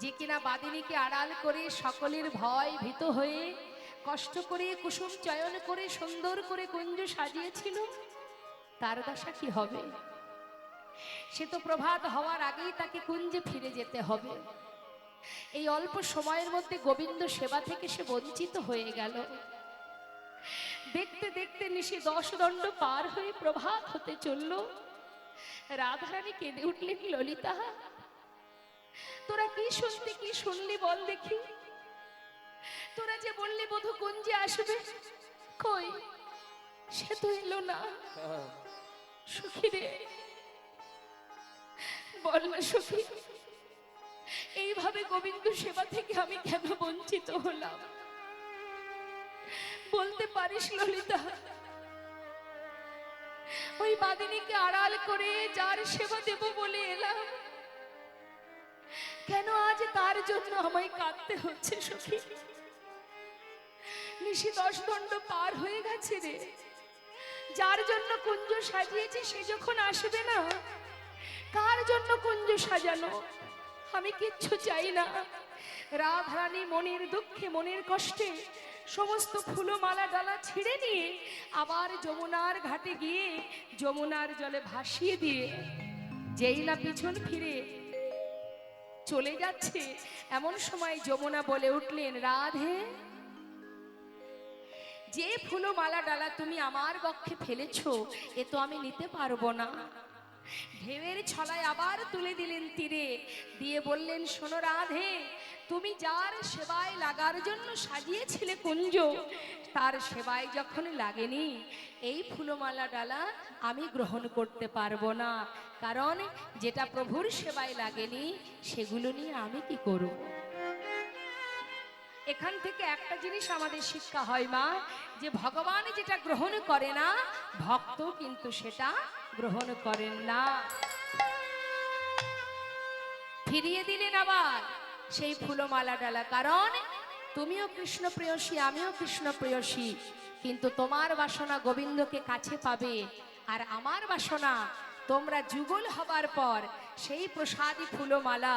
যে কিনা বাদিনীকে আড়াল করে সকলের ভয় ভীত হয়ে কষ্ট করে কুসুম চয়ন করে সুন্দর করে কুঞ্জ সাজিয়েছিল, তার দশা কি হবে? সে তো প্রভাত হওয়ার আগেই তাকে কুঞ্জে ফিরে যেতে হবে। এই অল্প সময়ের মধ্যে গোবিন্দ সেবা থেকে সে বঞ্চিত হয়ে গেল। দেখতে দেখতে নিশি 10 দণ্ড পার হয়ে প্রভাত হতে চলল। রাধারানী কেঁদে উঠলেন, ললিতা, তোরা কি শুনলি বল দেখি? তোরা যে বললি বধূ কুঞ্জে আসবে, কই সে তো এলো না। সখী রে, বল না সখী, এইভাবে গোবিন্দ সেবা থেকে আমি কেন বঞ্চিত হলাম? বলতে পারিস ললিতা? ওই বাদিনীকে আড়াল করে যার সেবা দেব বলে এলাম, কেন আজ তার জন্য আমায় কাঁদতে হচ্ছে সখী? নিশি 10 দণ্ড পার হয়ে গেছে রে, যার জন্য কুঞ্জ সাজিয়েছে সে যখন আসবে না, কার জন্য কুঞ্জ সাজানো? আমি কিচ্ছু চাই না। রাধারানী মনের দুঃখে মনের কষ্টে সমস্ত ফুলমালা ডালা ছিঁড়ে নিয়ে আবার যমুনার ঘাটে গিয়ে যমুনার জলে ভাসিয়ে দিয়ে যেই না পিছন ফিরে চলে যাচ্ছে, এমন সময় যমুনা বলে উঠলেন, রাধে, যে ফুলমালা ডালা তুমি আমার বক্ষে ফেলেছো, এ তো আমি নিতে পারবো না। ঢেউয়ের ছলায় আবার তুলে দিলেন তীরে, দিয়ে বললেন, শোনো রাধে, তুমি যার সেবায় লাগার জন্য সাজিয়েছিলে কুঞ্জ, তার সেবায় যখন লাগেনি, এই ফুলমালা ডালা আমি গ্রহণ করতে পারবো না, কারণ যেটা প্রভুর সেবায় লাগেনি সেগুলো নিয়ে আমি কি করব? এখান থেকে একটা জিনিস আমাদের শিক্ষা হয় মা, যে ভগবান যেটা গ্রহণ করে না, ভক্ত কিন্তু সেটা গ্রহণ করেন না। ফিরিয়ে দিলেন আবার সেই ফুলমালা ডালা, কারণ তুমিও কৃষ্ণ প্রেয়সী, আমিও কৃষ্ণ প্রেয়সী, কিন্তু তোমার বাসনা গোবিন্দকে কাছে পাবে, আর আমার বাসনা তোমরা যুগল হবার পর সেই প্রসাদী ফুলমালা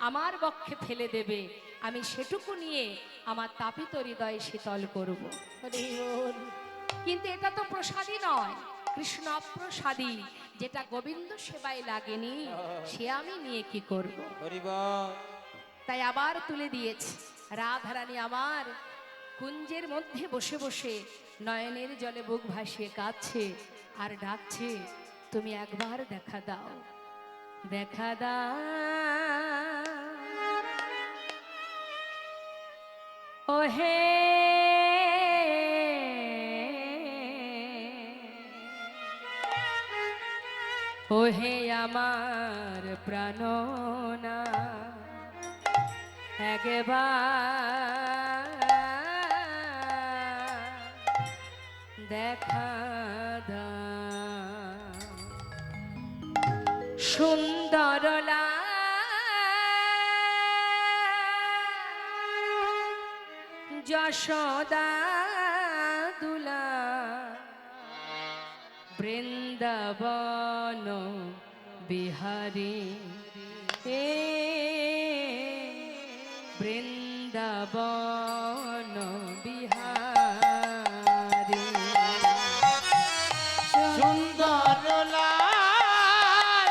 আমার বক্ষে ফেলে দেবে, আমি সেটুকু নিয়ে আমার তাপিত হৃদয় শীতল করব। কিন্তু এটা তো প্রসাদী নয়, কৃষ্ণ প্রসাদী, যেটা গোবিন্দ সেবায় লাগেনি, সে আমি নিয়ে কি করব? তাই আবার তুলে দিয়েছে। রাধারানী আমার কুঞ্জের মধ্যে বসে বসে নয়নের জলে বুক ভাসিয়ে কাঁদছে আর ডাকছে, তুমি একবার দেখা দাও, দেখা দাও ওহে ওহে আমার প্রাণনা, একবার দেখা দাও। সুন্দর যশোদা দুলা বৃন্দাবন বিহারী, বৃন্দাবন বিহারী। সুন্দর লাল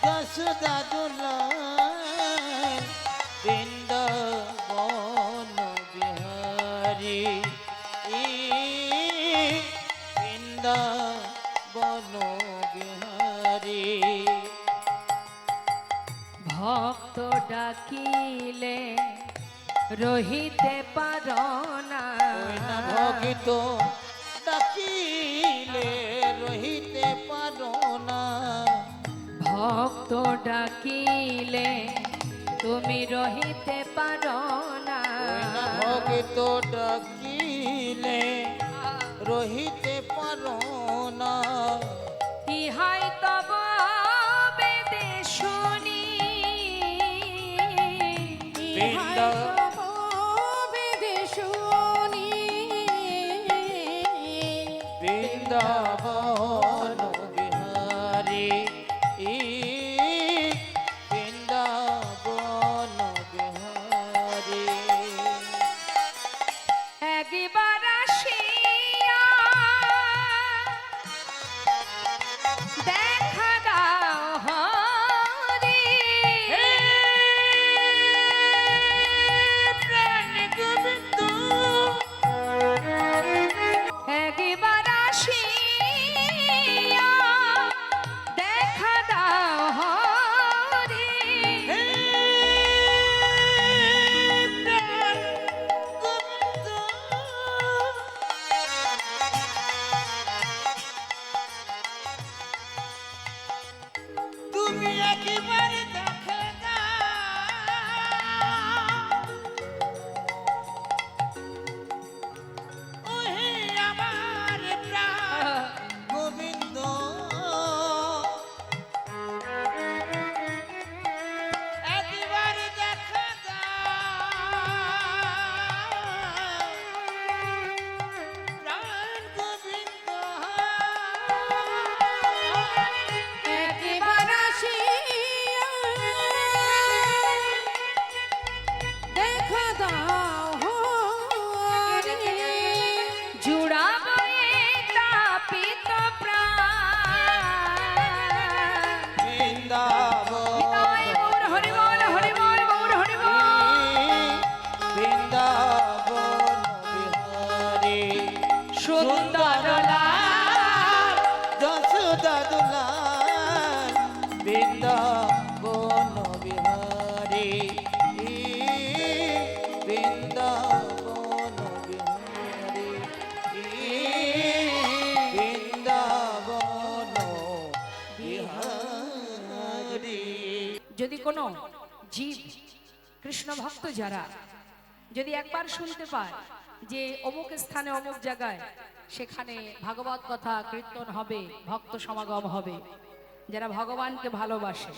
যশোদা দুলাল বৃন্দাবন বিহারী, বৃন্দাবন বিহারী। ডাকিলে রহিতে পারো না। ওই না ভগিত ডাকিলে রহিতে পারো না। ভক্ত ডাকিলে তুমি রহিতে পারো না। ওই না ভগিত ডাকিলে রহিতে পারো না। ইহাই তব বেদে শুনি, ইহাই তব বেদে শুনি। বৃন্দাবন বিহারী বৃন্দাবন বিহারী। একবার আসিয়া দেখা দাও হরি। প্রাণ গোবিন্দ একবার আসিয়া দেখা দাও হরি। প্রাণ গোবিন্দ তুমি একেবারে দেখে না। ওহে আমার প্রাণ গোবিন্দ একেবারে দেখে না। প্রাণ গোবিন্দ একবার আসিয়া দেখা দাও হরি। জুড়াবো এ তাপিত প্রাণ। বৃন্দাবন নিতাই গৌর হরি বল, হরি বল, গৌর হরি বল। বৃন্দাবন বিহারী সুন্দর লাল যশোদা দুলাল। বৃন্দাবন বিহারী বৃন্দাবন বিহারী বৃন্দাবন বিহারী। যদি কোনো জীব কৃষ্ণ ভক্ত যারা যদি একবার শুনতে পায় যে অমুক স্থানে অমুক জায়গায় সেখানে ভাগবত কথা কীর্তন হবে, ভক্ত সমাগম হবে, যারা ভগবানকে ভালোবাসে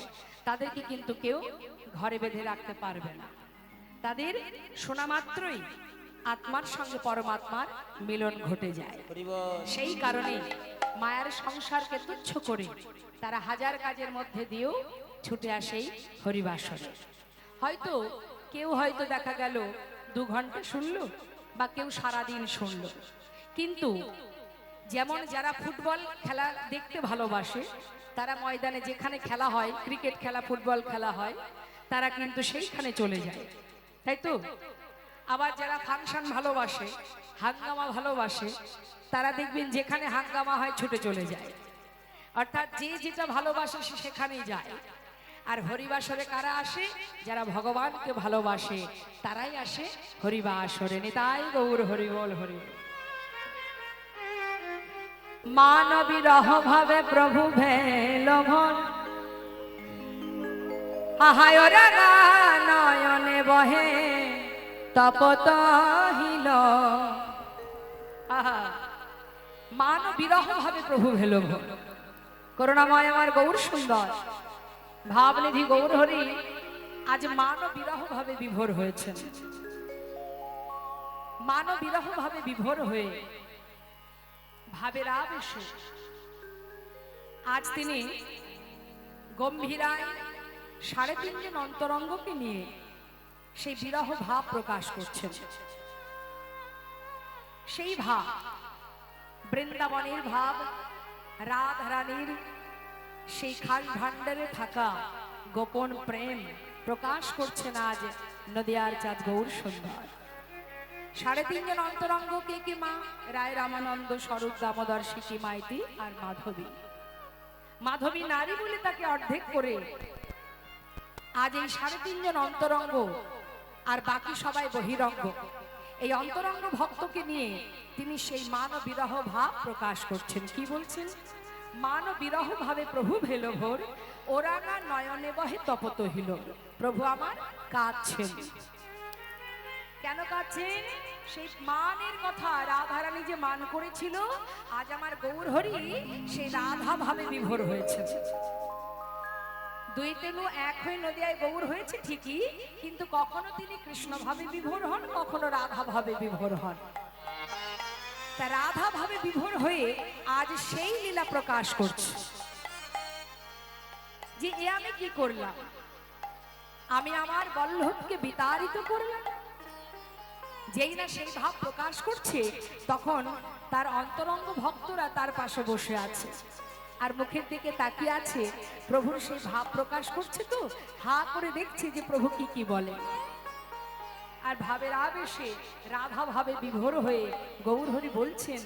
তাদেরকে কিন্তু কেউ ঘরে বেঁধে রাখতে পারবে না। তাদের শোনা মাত্রই আত্মার সঙ্গে পরমাত্মার মিলন ঘটে যায়। সেই কারণে মায়ার সংসারকে তুচ্ছ করে তারা হাজার কাজের মধ্যে দিয়েও ছুটে আসেই হরিবাসরে। হয়তো কেউ হয়তো দেখা গেল 2 ঘন্টা শুনলো বা কেউ সারাদিন শুনলো, কিন্তু যেমন যারা ফুটবল খেলা দেখতে ভালোবাসে তারা ময়দানে যেখানে খেলা হয়, ক্রিকেট খেলা, ফুটবল খেলা হয়, তারা কিন্তু সেইখানে চলে যায়, তাই তো? আবার যারা ফাংশন ভালোবাসে, হাঙ্গামা ভালোবাসে, তারা দেখবেন যেখানে হাঙ্গামা হয় ছুটে চলে যায়। অর্থাৎ যে যেটা ভালোবাসে সে সেখানেই যায়। আর হরিবাসরে কারা আসে? যারা ভগবানকে ভালোবাসে তারাই আসে হরিবাসরে। নিতাই গৌর হরি বল, হরি বল। মানবিরহ ভাবে প্রভু ভেলভন, আহায় রাগা নয়নে বহে তপত হিল। আহা, মান বিরহ ভাবে প্রভু ভেলভন। করুণাময় আমার গৌর সুন্দর ভাবনিধি গৌর হরি আজ মান বিরহ ভাবে বিভোর হয়েছেন। মান বিরহ ভাবে বিভোর হয়ে ভাবের আবেশে আজ তিনি গম্ভীরায় 3.5 জন অন্তরঙ্গকে নিয়ে সেই বিরহ ভাব প্রকাশ করছেন। সেই ভাব বৃন্দাবনের ভাব, রাধারানীর সেই খাল ভান্ডারে থাকা গোপন প্রেম প্রকাশ করছেন আজ নদিয়ার চাঁদ গৌর সুন্দর। 3.5 জন অন্তরঙ্গ কে কি মা? রায় রামানন্দ, স্বরূপ দামোদর, সিকি মাইতি আর মাধবী। মাধবী নারী বলে তাকে অর্ধেক করে আজ এই 3.5 জন অন্তরঙ্গ আর বাকি সবাই বহিরঙ্গ, এই অন্তরঙ্গ ভক্তকে নিয়ে তিনি সেই মান বিরহ ভাব প্রকাশ করছেন। কি বলছেন? মান বিরহ ভাবে প্রভু ভেল ভোর, ওরাঙা নয়নে বহে তপত হিল। প্রভু আমার কাঁদছেন। কেন কাঁদছেন? সেই মানের কথা, রাধারানী যে মান করেছিল, আজ আমার গৌর হরি সেই রাধা ভাবে বিভোর হয়েছে। দুই তেনু এক হয়ে নদিয়ায় গৌর হয়েছে ঠিকই, কিন্তু কখনো তিনি কৃষ্ণ ভাবে বিভোর হন, কখনো রাধা ভাবে বিভোর হন। তা রাধা ভাবে বিভোর হয়ে আজ সেই লীলা প্রকাশ করছে যে এ আমি কি করলাম, আমি আমার বল্লভকে বিতাড়িত করলাম। যেই না সেই ভাব প্রকাশ করছে, তখন তার অন্তরঙ্গ ভক্তরা তার পাশে বসে আছে আর মুখের দিকে তাকিয়ে আছে। প্রভুর সেই ভাব প্রকাশ করছে, তো হা করে দেখছে যে প্রভু কি কি বলে। আর ভাবের আবেশে রাধা ভাবে বিভোর হয়ে গৌর হরি বলছেন,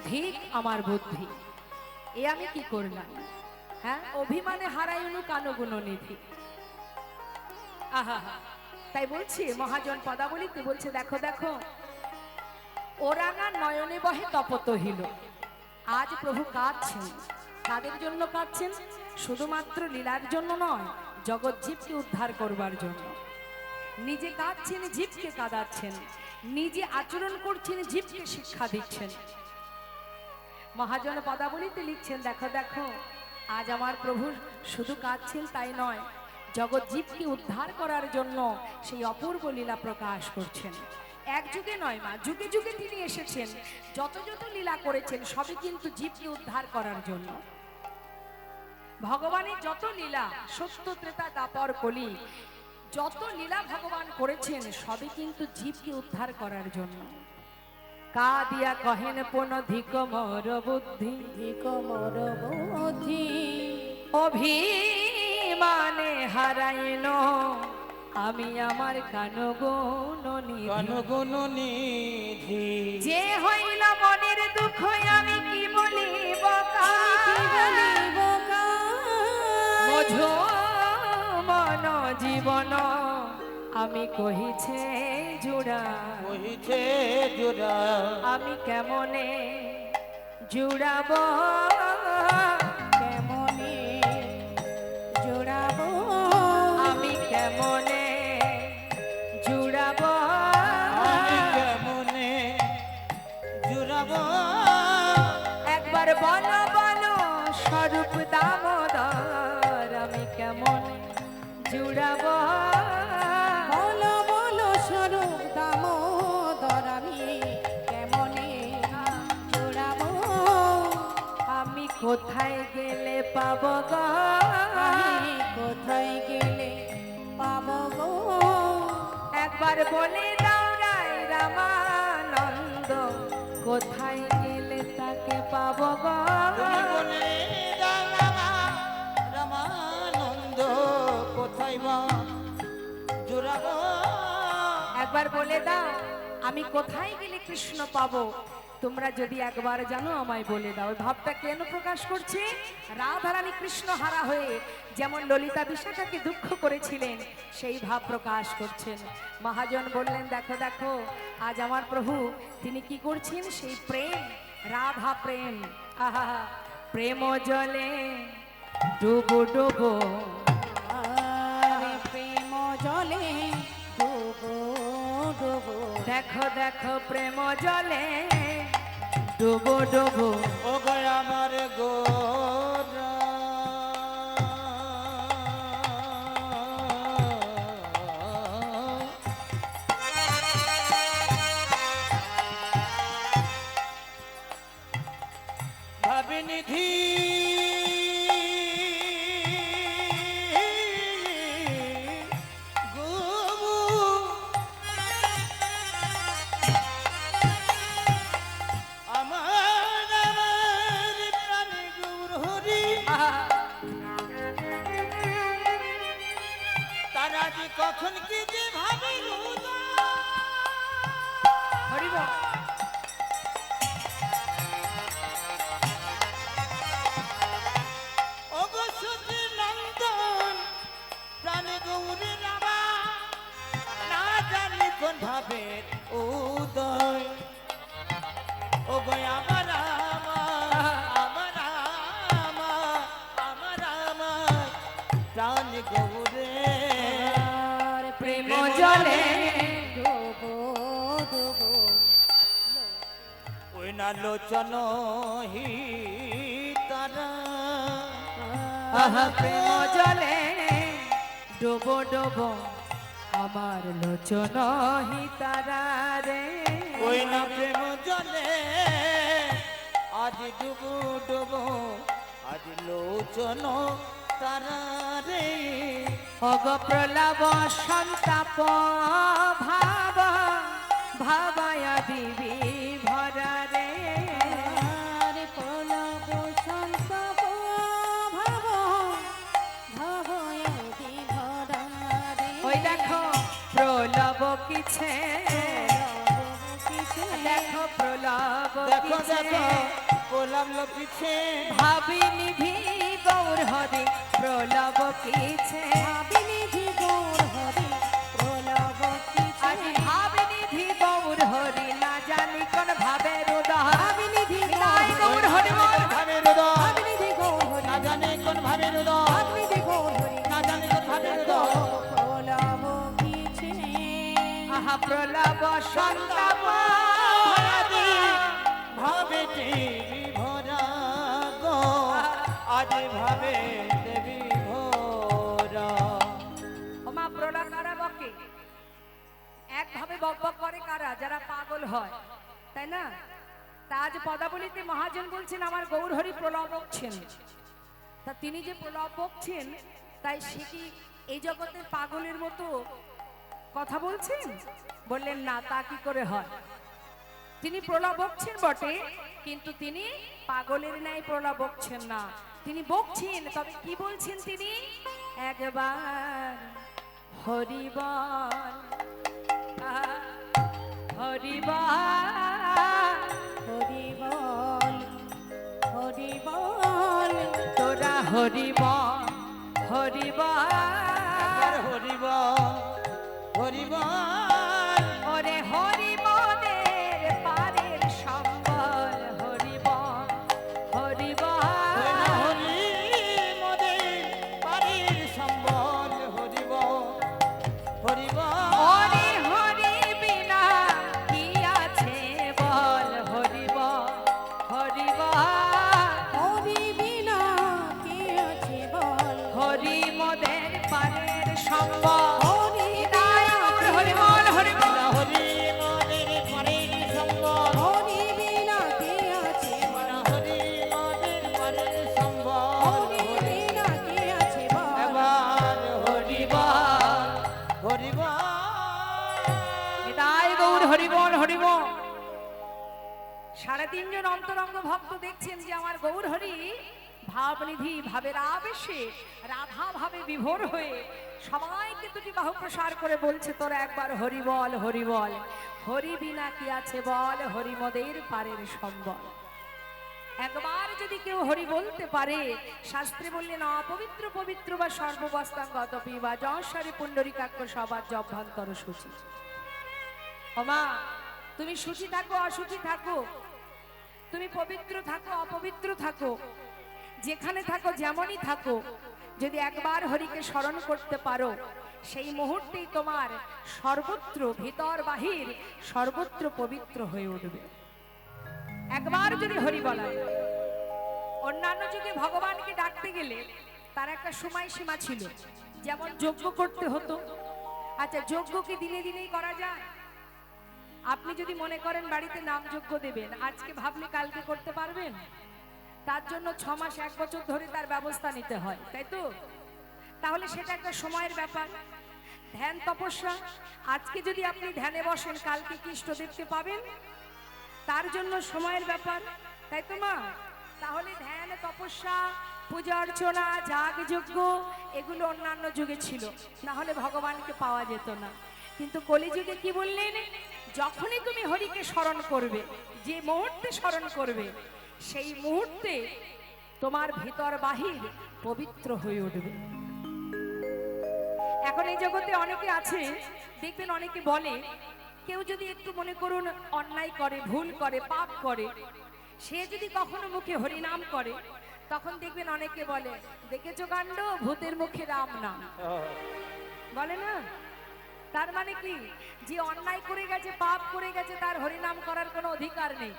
ধিক আমার বুদ্ধি, এ আমি কি করলাম? হ্যাঁ, অভিমানে হারাইনু কানগুণ নিধি। আহা, তাই বলছে মহাজন পদাবলিতে বলছে, দেখো দেখো, ওরাঙা নয়নে বহে তপত হিল। আজ প্রভু কাঁদছেন। কাদের জন্য কাঁদছেন? শুধুমাত্র লীলার জন্য নয়, জগৎ জীবকে উদ্ধার করবার জন্য। নিজে কাঁদছেন, জীবকে কাঁদাচ্ছেন, নিজে আচরণ করছেন, জীবকে শিক্ষা দিচ্ছেন। মহাজন পদাবলিতে লিখছেন, দেখো দেখো, আজ আমার প্রভু শুধু কাঁদছেন তাই নয়, জগৎ জীবকে উদ্ধার করার জন্য সেই অপূর্ব লীলা প্রকাশ করছেন। এক যুগে নয় মা, যুগে যুগে তিনি এসেছেন, যত যত লীলা করেছেন সবই কিন্তু জীবকে উদ্ধার করার জন্য। ভগবানের যত লীলা, সত্য ত্রেতা দাপর কলি, যত লীলা ভগবান করেছেন সবই কিন্তু জীবকে উদ্ধার করার জন্য। কা দিয়া কহেন পুন ধিক মোর বুদ্ধি, ধিক মোর বুদ্ধি, অভিমানে হারাইন আমি আমার কানগুণ নিধি। যে হইল মনের দুঃখ আমি কি বলিব, কি বলিব মঝো মন জীবন আমি কহিছে জুড়া, আমি কেমনে জুড়াব, কেমনে জোড়াবো, আমি কেমনে জুড়াব, কেমনে জুড়াবো। একবার বলো বলো স্বরূপ দামোদর, আমি কেমনে জুড়াব, বলো বলো স্বরূপ দামোদর, আমি কেমনে জোড়াবো, আমি কোথায় গেলে পাবো গো, আমি কোথায় গেলে পাবো গো, একবার বলে দাও রায় রামানন্দ, কোথায় গেলে তাকে পাবো গো, তুমি বলে দাও রামানন্দ, কোথায় বা জোড়াবো। একবার বলে দাও আমি কোথায় গেলে কৃষ্ণ পাবো, তোমরা যদি একবার জানো আমায় বলে দাও। ভাবটা কেন প্রকাশ করছে? রাধারানী কৃষ্ণ হারা হয়ে যেমন ললিতা বিশাখাকে দুঃখ করেছিলেন, সেই ভাব প্রকাশ করছেন। মহাজন বললেন, দেখো দেখো, আজ আমার প্রভু তিনি কি করছেন? সেই প্রেম, রাধা প্রেম, আহা, প্রেম জলে ডুবো ডুবো, আরে প্রেম জলে ডুবো ডুবো, দেখো দেখো প্রেম জলে ডুবো ডুবো, ও গো আমার গোরা, ভাবিনিধি গোবু, আমার প্রাণী গৌর হরি, তারা যে কখন কি যে ভাবে হরিব অবশ্যই নন্দন প্রাণী গৌর কোন ভাবের উদয় ও গো আমার আমার আমার আমার প্রাণ গৌরে আর প্রেম জলে ডুবো ডুবো ওই না লোচন হি তারা আহা প্রেম জলে ডোবো ডোবো আমার লোচন হিতারা রে ওই না প্রেম জলে আজ ডুবো ডুবো আজ লোচন তারা রে অগ প্রলাপ সন্তাপ ভাব ভাবায়া দিবি ভরা রে আর প্রলব সন্তপ ভাব ভাবয়াদি ভরা রে ওই দেখো প্রলাপ কিছে দেখো প্রলাপ দেখো কিছে দেখো গোলাম পিছে ভাবি নিধি গৌর হরি প্রলাপ কিছে ভাবিনিধি গৌর হরি প্রলব আজি ভাবি নিধি গৌর হরি না জানি কোন ভাবে রোদহ ভাবিনিধি নাই গৌর হরি বল ভাবে হৃদয় ভাবিনিধি গৌর হরি না জানে কোন ভাবে হৃদয় ভাবিনিধি গৌর হরি না জানে কোন ভাবে হৃদয় প্রলব কিছে আহা প্রলাপ সন্তাপ আদি ভাবে দেবী ভরা গো আজ ভাবে দেবী ভরা ওমা প্রলাপ কারা বকে একভাবে বকবক করে কারা যারা পাগল হয় তাই না তা আজ পদাবলিতে মহাজন বলছেন আমার গৌর হরি প্রলাপ বকছেন তা তিনি যে প্রলাপ বকছেন তাই সে কি এই জগতের পাগলের মতো কথা বলছেন বললেন না তা কি করে হয় তিনি প্রলাপ বকছেন বটে কিন্তু তিনি পাগলের ন্যায় প্রলাপ বকছেন না তিনি বকছেন তবে কি বলছেন তিনি একবার হরিবল হরিবল হরিবল হরিবল তোরা হরিবল হরিবল হরিব হরিব ওরে হরিবলের পারের সম্বল হরিবল হরিবল হরি মোদের বাড়ির সম্বল হরিব হরিব হরি হরি বিনা কি আছে বল হরিবল হরিবল হরি বিনা কি আছে বল হরি মোদের পারের সম্বল হরি হরিবল হরিবল হরি মোদের বাড়ির সম্বল হরি বিনা কি আছে বল হরি মোদের বাড়ির সম্বল হরি বিনা কি আছে বল এবার হরিবল হরিব নিতাই গৌর হরিবল হরিবল 3.5 জন অন্তরঙ্গ ভক্ত দেখছেন যে আমার গৌর হরি ভাবনিধি ভাবের আবেশে রাধা ভাবে বিভোর হয়ে সবাইকে দুটি বাহু প্রসার করে বলছে তোরা একবার হরি বল হরি বল হরি বিনা কি আছে বল হরি মোদের পারের সম্বল একবার যদি কেউ হরি বলতে পারে শাস্ত্রে বললেন অপবিত্র পবিত্র বা সর্ববস্তাঙ্গত পিবা যশারি পুণ্ডরিকাক্ষ সবার জভ্যন্তর সূচি ওমা তুমি সুচি থাকো অসুচি থাকো তুমি পবিত্র থাকো অপবিত্র থাকো যেখানে থাকো যেমনই থাকো যদি একবার হরিকে স্মরণ করতে পারো সেই মুহূর্তেই তোমার সর্বত্র ভিতর বাহির সর্বত্র পবিত্র হয়ে উঠবে একবার যদি হরি বলা যায়। অন্যান্য যুগে ভগবানকে ডাকতে গেলে তার একটা সময়সীমা ছিল যেমন যজ্ঞ করতে হতো আচ্ছা যজ্ঞ কি দিনে দিনেই করা যায় আপনি যদি মনে করেন বাড়িতে নাম যজ্ঞ দেবেন আজকে ভাবলে কালকে করতে পারবেন তার জন্য 6 মাস 1 বছর ধরে তার ব্যবস্থা নিতে হয় তাই তো তাহলে সেটা একটা সময়ের ব্যাপার ধ্যান তপস্যা আজকে যদি আপনি ধ্যানে বসেন কালকে কি ইষ্ট দেখতে পাবেন তার জন্য সময়ের ব্যাপার তাই তো মা তাহলে ধ্যান তপস্যা পূজা অর্চনা যাগ যজ্ঞ এগুলো অন্যান্য যুগে ছিল না হলে ভগবানকে পাওয়া যেত না কিন্তু কলিযুগে কি বললেন যখনই তুমি হরিকে স্মরণ করবে যে মুহূর্তে স্মরণ করবে সেই মুহূর্তে তোমার ভিতর বাহির পবিত্র হয়ে উঠবে এখন এই জগতে অনেকে আছে, দেখবেন অনেকে বলে, কেউ যদি একটু মনে করুন অন্যায় করে, ভুল করে, পাপ করে, সে যদি কখনো মুখে হরিনাম করে, তখন দেখবেন অনেকে বলে, দেখেছো কাণ্ড, ভূতের মুখে রাম নাম, বলে না? তার মানে কি, যে অন্যায় করে গেছে, পাপ করে গেছে, তার হরিনাম করার কোনো অধিকার নেই।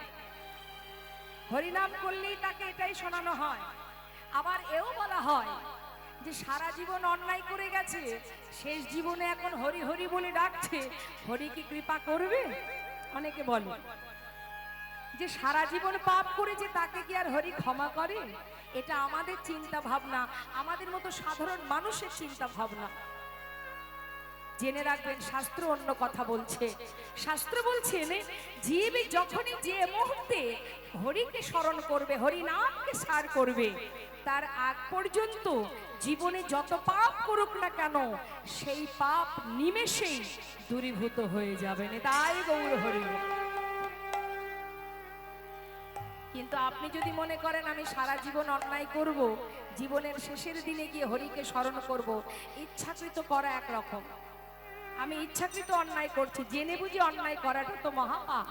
হরিনাম করলেই তাকে এটাই শোনানো হয়। আবার এও বলা হয় যে সারা জীবন অন্যায় করে গেছে, শেষ জীবনে এখন হরি হরি বলে ডাকছে, হরি কি কৃপা করবে? অনেকে বলে যে সারা জীবন পাপ করেছে, তাকে কি আর হরি ক্ষমা করে? এটা আমাদের চিন্তা ভাবনা, আমাদের মতো সাধারণ মানুষের চিন্তা ভাবনা। জেনে রাখবেন, শাস্ত্র অন্য কথা বলছে। শাস্ত্র বলছেন, জীব যখনই যে মুহূর্তে হরিকে স্মরণ করবে, হরি নামকে সার করবে, তার আগ পর্যন্ত জীবনে যত পাপ করুক না কেন, সেই পাপ নিমেষেই দূরীভূত হয়ে যাবেন। তাই গৌর হরি। কিন্তু আপনি যদি মনে করেন আমি সারা জীবন অন্যায় করব, জীবনের শেষের দিনে গিয়ে হরিকে স্মরণ করব, ইচ্ছাকৃত করা একরকম। আমি ইচ্ছাকৃত অন্যায় করছি, জেনে বুঝে অন্যায় করাটা তো মহাপাপ।